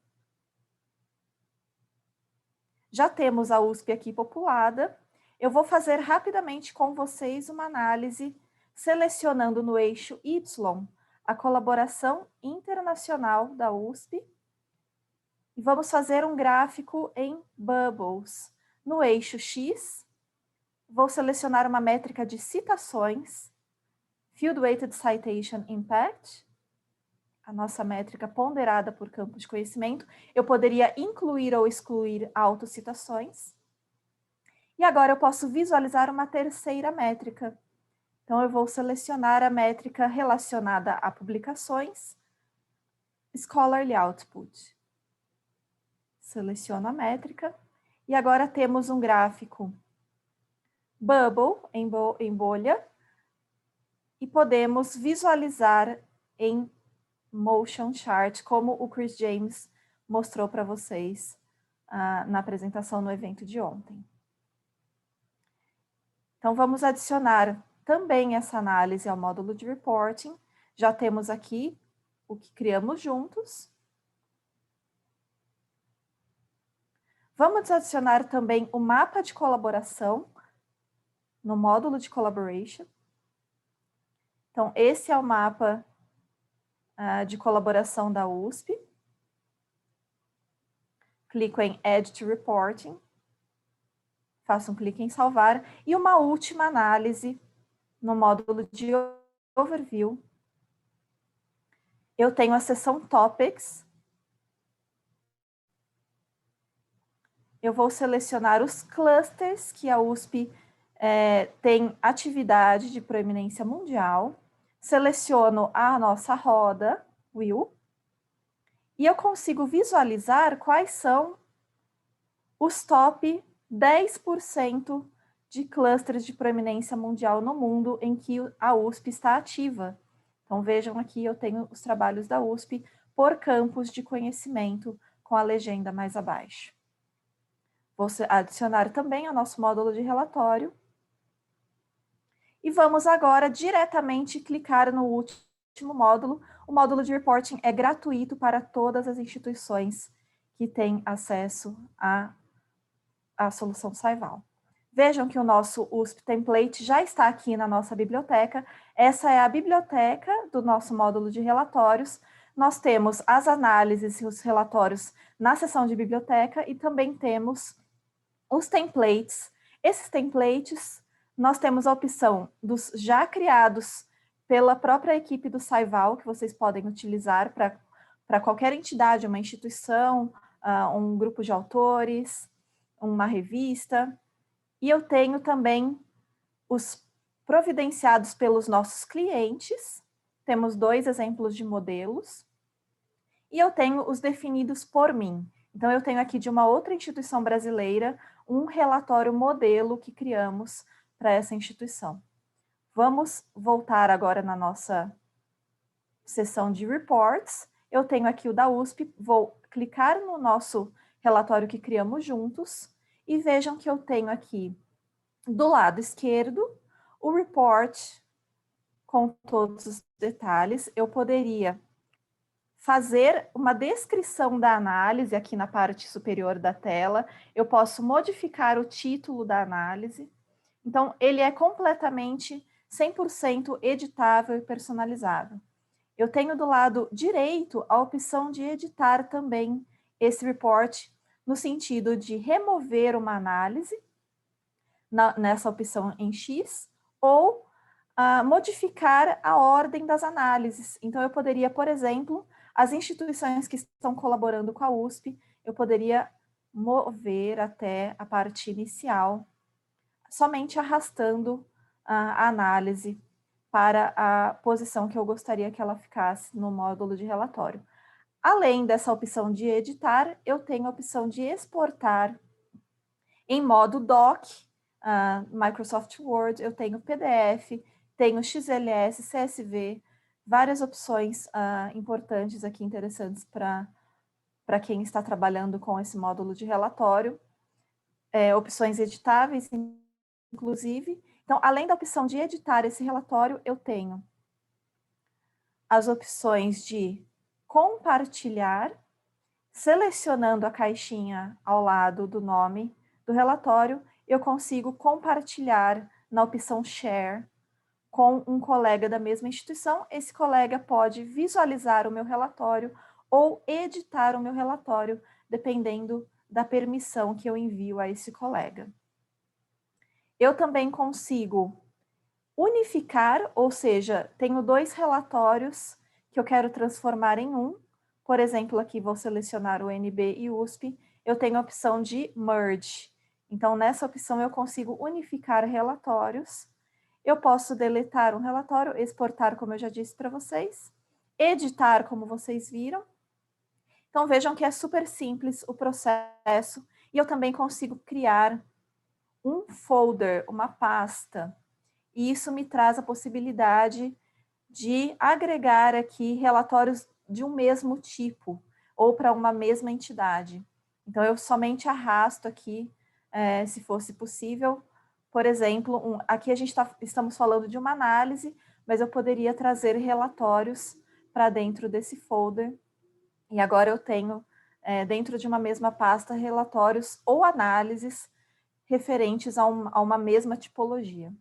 Já temos a USP aqui populada. Eu vou fazer rapidamente com vocês uma análise selecionando no eixo Y a colaboração internacional da USP. E vamos fazer um gráfico em bubbles. No eixo X, vou selecionar uma métrica de citações, Field Weighted Citation Impact, a nossa métrica ponderada por campo de conhecimento. Eu poderia incluir ou excluir autocitações. E agora eu posso visualizar uma terceira métrica. Então, eu vou selecionar a métrica relacionada a publicações, Scholarly Output. Seleciono a métrica. E agora temos um gráfico bubble, em bolha, e podemos visualizar em motion chart, como o Chris James mostrou para vocês na apresentação no evento de ontem. Então, vamos adicionar também essa análise ao módulo de reporting. Já temos aqui o que criamos juntos. Vamos adicionar também o mapa de colaboração no módulo de collaboration. Então, esse é o mapa de colaboração da USP. Clico em Add to Reporting. Faço um clique em salvar. E uma última análise no módulo de Overview. Eu tenho a seção Topics. Eu vou selecionar os clusters que a USP tem atividade de proeminência mundial. Seleciono a nossa roda, Wheel, e eu consigo visualizar quais são os top 10% de clusters de proeminência mundial no mundo em que a USP está ativa. Então, vejam aqui, eu tenho os trabalhos da USP por campos de conhecimento, com a legenda mais abaixo. Vou adicionar também ao nosso módulo de relatório. E vamos agora diretamente clicar no último módulo. O módulo de reporting é gratuito para todas as instituições que têm acesso à solução SciVal. Vejam que o nosso USP Template já está aqui na nossa biblioteca. Essa é a biblioteca do nosso módulo de relatórios. Nós temos as análises e os relatórios na seção de biblioteca e também temos os templates. Esses templates, nós temos a opção dos já criados pela própria equipe do SciVal, que vocês podem utilizar para qualquer entidade, uma instituição, um grupo de autores, uma revista. E eu tenho também os providenciados pelos nossos clientes. Temos 2 exemplos de modelos. E eu tenho os definidos por mim. Então, eu tenho aqui de uma outra instituição brasileira um relatório modelo que criamos para essa instituição. Vamos voltar agora na nossa seção de reports. eu tenho aqui o da USP, vou clicar no nosso relatório que criamos juntos, e vejam que eu tenho aqui, do lado esquerdo, o report com todos os detalhes. Eu poderia fazer uma descrição da análise aqui na parte superior da tela, eu posso modificar o título da análise. Então, ele é completamente 100% editável e personalizável. Eu tenho do lado direito a opção de editar também esse report, no sentido de remover uma análise nessa opção em X, ou modificar a ordem das análises. Então, eu poderia, por exemplo, as instituições que estão colaborando com a USP, eu poderia mover até a parte inicial, somente arrastando a análise para a posição que eu gostaria que ela ficasse no módulo de relatório. Além dessa opção de editar, eu tenho a opção de exportar em modo doc, Microsoft Word, eu tenho PDF, tenho XLS, CSV, várias opções importantes aqui, interessantes para quem está trabalhando com esse módulo de relatório, opções editáveis, inclusive. Então, além da opção de editar esse relatório, eu tenho as opções de compartilhar, selecionando a caixinha ao lado do nome do relatório, eu consigo compartilhar na opção Share com um colega da mesma instituição. Esse colega pode visualizar o meu relatório ou editar o meu relatório, dependendo da permissão que eu envio a esse colega. Eu também consigo unificar, ou seja, tenho 2 relatórios que eu quero transformar em um. Por exemplo, aqui vou selecionar o NB e USP, eu tenho a opção de Merge. Então, nessa opção eu consigo unificar relatórios. Eu posso deletar um relatório, exportar, como eu já disse para vocês, editar, como vocês viram. Então, vejam que é super simples o processo, e eu também consigo criar um folder, uma pasta, e isso me traz a possibilidade de agregar aqui relatórios de um mesmo tipo, ou para uma mesma entidade. Então, eu somente arrasto aqui, se fosse possível. Por exemplo, aqui estamos falando de uma análise, mas eu poderia trazer relatórios para dentro desse folder. E agora eu tenho, dentro de uma mesma pasta, relatórios ou análises referentes a uma mesma tipologia.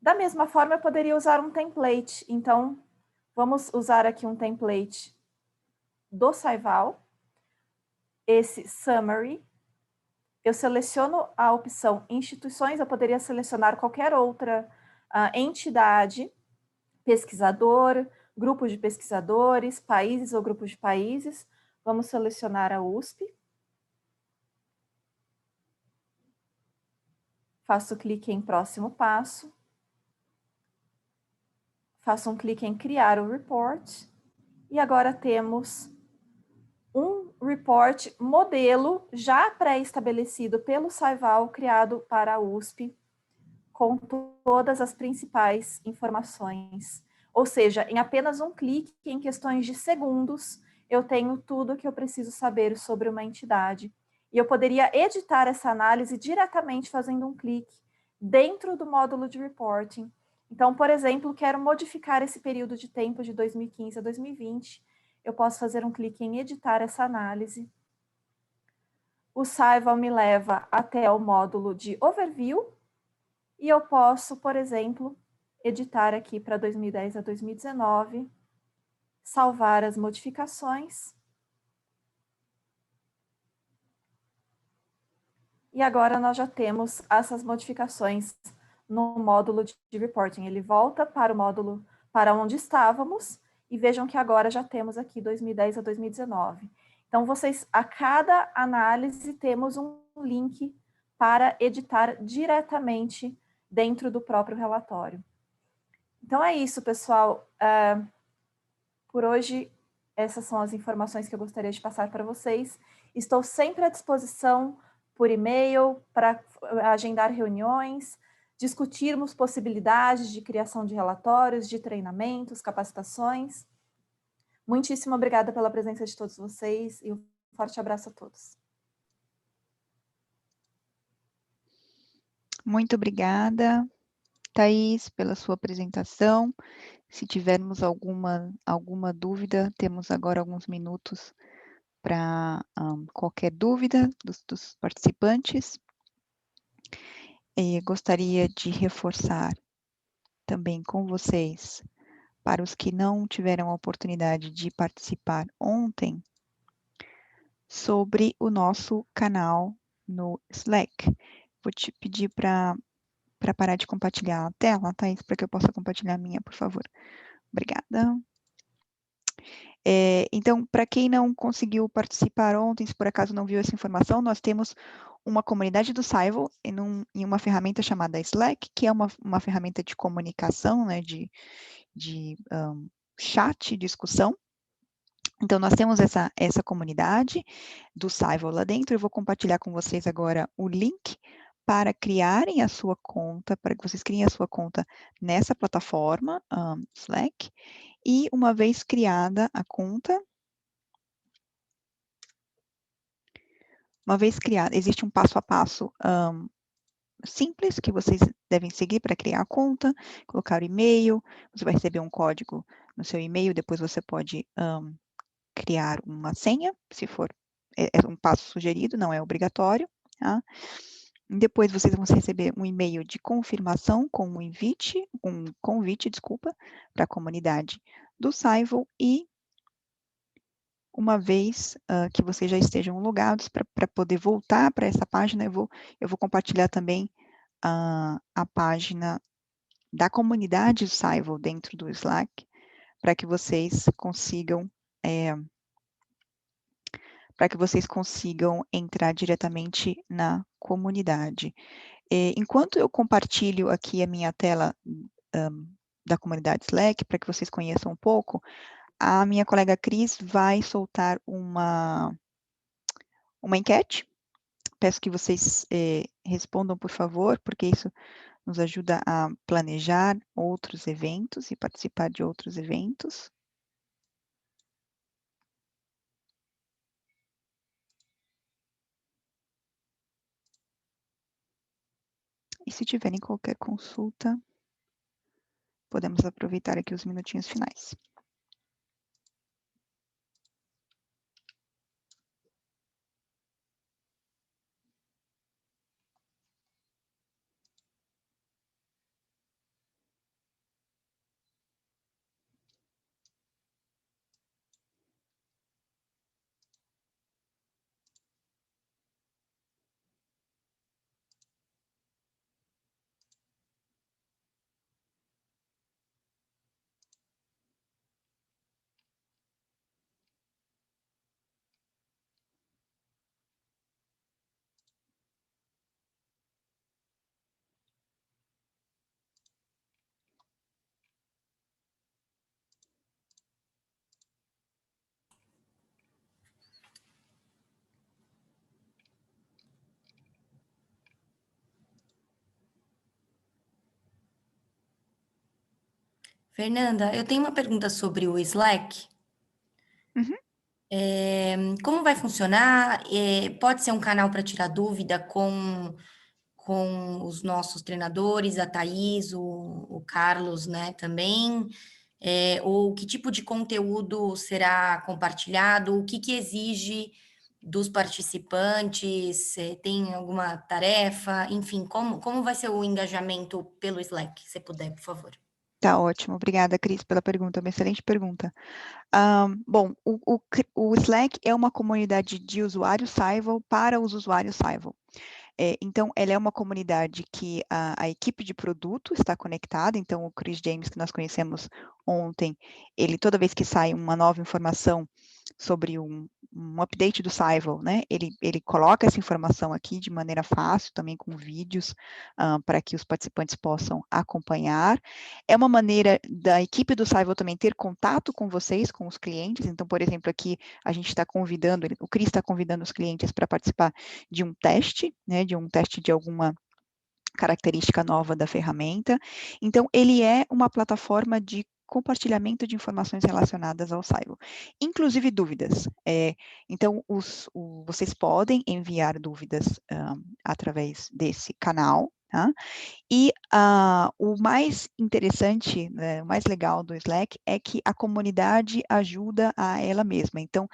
Da mesma forma, eu poderia usar um template. Então, vamos usar aqui um template do Saival, esse Summary. Eu seleciono a opção Instituições, eu poderia selecionar qualquer outra entidade, pesquisador, grupo de pesquisadores, países ou grupos de países. Vamos selecionar a USP. Faço clique em Próximo Passo. Faço um clique em Criar o Report. E agora temos um report modelo já pré-estabelecido pelo Saival, criado para a USP, com todas as principais informações. Ou seja, em apenas um clique, em questões de segundos, eu tenho tudo que eu preciso saber sobre uma entidade. E eu poderia editar essa análise diretamente fazendo um clique dentro do módulo de reporting. Então, por exemplo, quero modificar esse período de tempo de 2015 a 2020. Eu posso fazer um clique em editar essa análise. O Saival me leva até o módulo de overview, e eu posso, por exemplo, editar aqui para 2010 a 2019, salvar as modificações. E agora nós já temos essas modificações no módulo de reporting. Ele volta para o módulo para onde estávamos, e vejam que agora já temos aqui 2010 a 2019. Então, a cada análise temos um link para editar diretamente dentro do próprio relatório. Então é isso, pessoal. Por hoje, essas são as informações que eu gostaria de passar para vocês. Estou sempre à disposição por e-mail, para agendar reuniões. discutirmos possibilidades de criação de relatórios, de treinamentos, capacitações. Muitíssimo obrigada pela presença de todos vocês e um forte abraço a todos. Muito obrigada, Thaís, pela sua apresentação. Se tivermos alguma dúvida, temos agora alguns minutos para qualquer dúvida dos participantes. Gostaria de reforçar também com vocês, para os que não tiveram a oportunidade de participar ontem, sobre o nosso canal no Slack. Vou te pedir para parar de compartilhar a tela, Thaís, para que eu possa compartilhar a minha, por favor. Obrigada. Então, para quem não conseguiu participar ontem, se por acaso não viu essa informação, nós temos uma comunidade do Saivo em uma ferramenta chamada Slack, que é uma ferramenta de comunicação, né, de chat, discussão. Então, nós temos essa comunidade do Saivo lá dentro. Eu vou compartilhar com vocês agora o link para criarem a sua conta, para que vocês criem a sua conta nessa plataforma, Slack. E uma vez criada a conta, existe um passo a passo simples que vocês devem seguir para criar a conta, colocar o e-mail, você vai receber um código no seu e-mail, depois você pode criar uma senha, se for, é um passo sugerido, não é obrigatório, tá? Depois vocês vão receber um e-mail de confirmação com um convite, para a comunidade do Saivo e uma vez que vocês já estejam logados, para poder voltar para essa página, eu vou compartilhar também a página da comunidade Saivo dentro do Slack, para que vocês consigam entrar diretamente na comunidade. Enquanto eu compartilho aqui a minha tela da comunidade Slack, para que vocês conheçam um pouco, a minha colega Cris vai soltar uma enquete. Peço que vocês respondam, por favor, porque isso nos ajuda a planejar outros eventos e participar de outros eventos. E se tiverem qualquer consulta, podemos aproveitar aqui os minutinhos finais. Fernanda, eu tenho uma pergunta sobre o Slack. Uhum. Como vai funcionar? Pode ser um canal para tirar dúvida com os nossos treinadores, a Thaís, o Carlos, né, também? Ou que tipo de conteúdo será compartilhado? O que exige dos participantes? Tem alguma tarefa? Enfim, como vai ser o engajamento pelo Slack? Se puder, por favor. Tá ótimo. Obrigada, Cris, pela pergunta. Uma excelente pergunta. Bom, o Slack é uma comunidade de usuários Saivo para os usuários Saivo. Então, ela é uma comunidade que a equipe de produto está conectada, então o Chris James, que nós conhecemos ontem, ele toda vez que sai uma nova informação sobre um update do Saivo, né, ele coloca essa informação aqui de maneira fácil, também com vídeos, para que os participantes possam acompanhar. É uma maneira da equipe do Saivo também ter contato com vocês, com os clientes. Então, por exemplo, aqui a gente está convidando, o Chris está convidando os clientes para participar de um teste, né, de um teste de alguma característica nova da ferramenta. Então, ele é uma plataforma de compartilhamento de informações relacionadas ao Saivo, inclusive dúvidas. Então, vocês podem enviar dúvidas através desse canal, tá? E o mais interessante, né, o mais legal do Slack é que a comunidade ajuda a ela mesma. Então,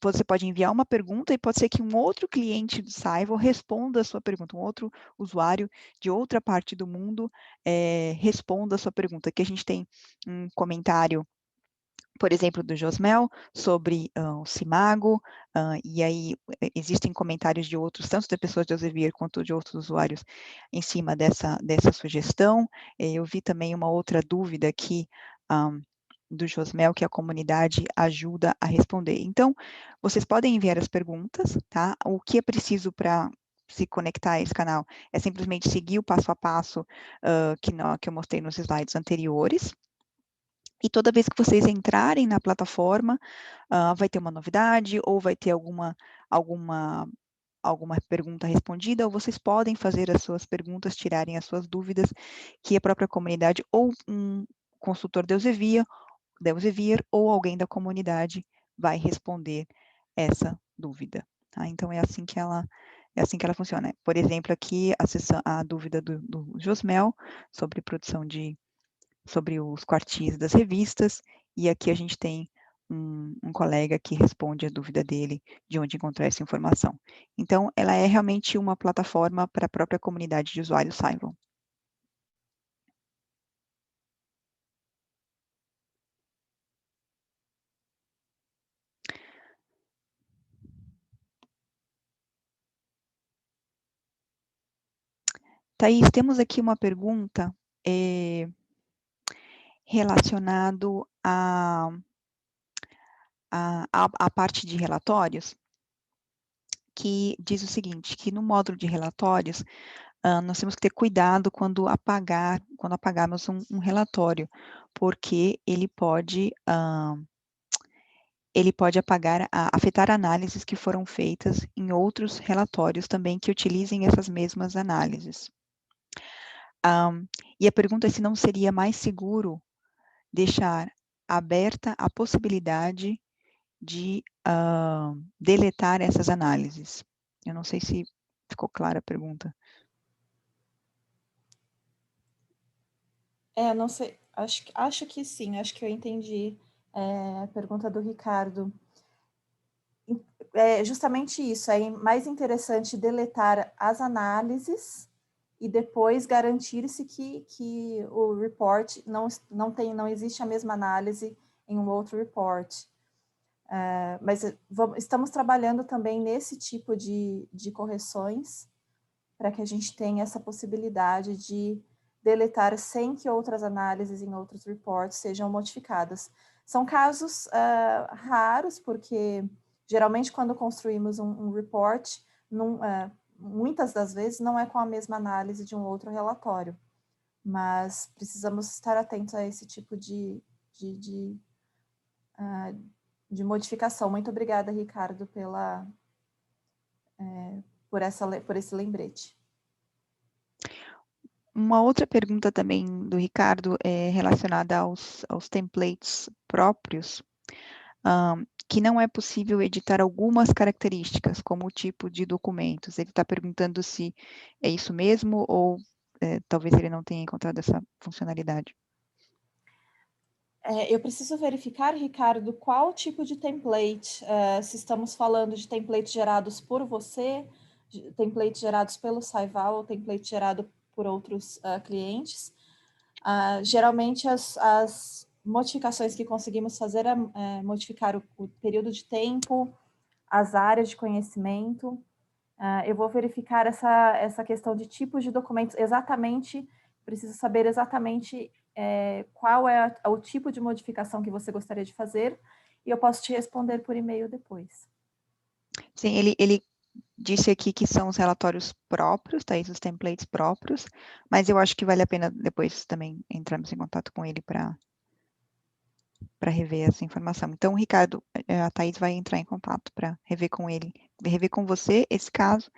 você pode enviar uma pergunta e pode ser que um outro cliente do Saivo responda a sua pergunta, um outro usuário de outra parte do mundo responda a sua pergunta. Aqui a gente tem um comentário, por exemplo, do Josmel, sobre o Simago, e aí existem comentários de outros, tanto de pessoas de Elsevier quanto de outros usuários, em cima dessa sugestão. Eu vi também uma outra dúvida aqui, do Josmel, que a comunidade ajuda a responder. Então, vocês podem enviar as perguntas, tá? O que é preciso para se conectar a esse canal é simplesmente seguir o passo a passo que eu mostrei nos slides anteriores. E toda vez que vocês entrarem na plataforma, vai ter uma novidade ou vai ter alguma pergunta respondida, ou vocês podem fazer as suas perguntas, tirarem as suas dúvidas, que a própria comunidade ou um consultor de Elsevier ou alguém da comunidade vai responder essa dúvida. Tá? Então, é assim que ela funciona. Por exemplo, aqui a dúvida do Josmel sobre produção sobre os quartis das revistas, e aqui a gente tem um colega que responde a dúvida dele de onde encontrar essa informação. Então, ela é realmente uma plataforma para a própria comunidade de usuários Saivo. Thaís, temos aqui uma pergunta relacionado à parte de relatórios, que diz o seguinte, que no módulo de relatórios, nós temos que ter cuidado quando apagarmos um relatório, porque ele pode afetar análises que foram feitas em outros relatórios também que utilizem essas mesmas análises. E a pergunta é se não seria mais seguro deixar aberta a possibilidade de deletar essas análises. Eu não sei se ficou clara a pergunta. Não sei, acho que sim, acho que eu entendi a pergunta do Ricardo. É justamente isso, é mais interessante deletar as análises e depois garantir-se que o report não existe a mesma análise em um outro report. Mas estamos trabalhando também nesse tipo de correções para que a gente tenha essa possibilidade de deletar sem que outras análises em outros reports sejam modificadas. São casos raros, porque geralmente quando construímos um report, muitas das vezes não é com a mesma análise de um outro relatório, mas precisamos estar atentos a esse tipo de modificação. Muito obrigada, Ricardo, por esse lembrete. Uma outra pergunta também do Ricardo é relacionada aos templates próprios, que não é possível editar algumas características, como o tipo de documentos. Ele está perguntando se é isso mesmo ou talvez ele não tenha encontrado essa funcionalidade. Eu preciso verificar, Ricardo, qual tipo de template, se estamos falando de templates gerados por você, templates gerados pelo Saival ou template gerado por outros clientes. Geralmente, as modificações que conseguimos fazer é modificar o período de tempo, as áreas de conhecimento. Eu vou verificar essa questão de tipos de documentos exatamente, preciso saber exatamente qual é o tipo de modificação que você gostaria de fazer, e eu posso te responder por e-mail depois. Sim, ele disse aqui que são os relatórios próprios, tá? Os templates próprios, mas eu acho que vale a pena depois também entrarmos em contato com ele para rever essa informação. Então, Ricardo, a Thaís vai entrar em contato para rever com ele, rever com você esse caso,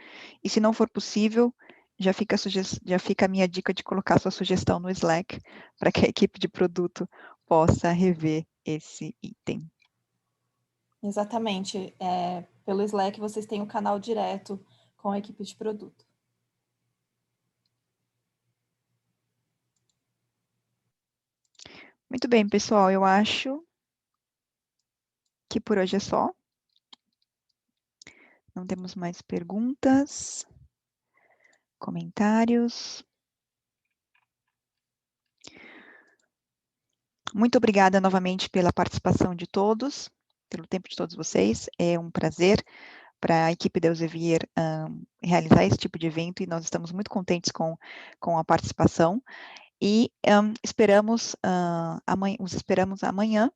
e se não for possível, já fica a minha dica de colocar sua sugestão no Slack para que a equipe de produto possa rever esse item. Exatamente. Pelo Slack vocês têm um canal direto com a equipe de produto. Muito bem, pessoal, eu acho que por hoje é só. Não temos mais perguntas, comentários. Muito obrigada novamente pela participação de todos, pelo tempo de todos vocês. É um prazer para a equipe da Elsevier realizar esse tipo de evento e nós estamos muito contentes com a participação. E os esperamos amanhã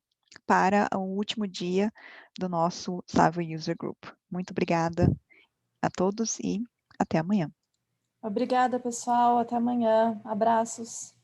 para o último dia do nosso Savio User Group. Muito obrigada a todos e até amanhã. Obrigada, pessoal. Até amanhã. Abraços.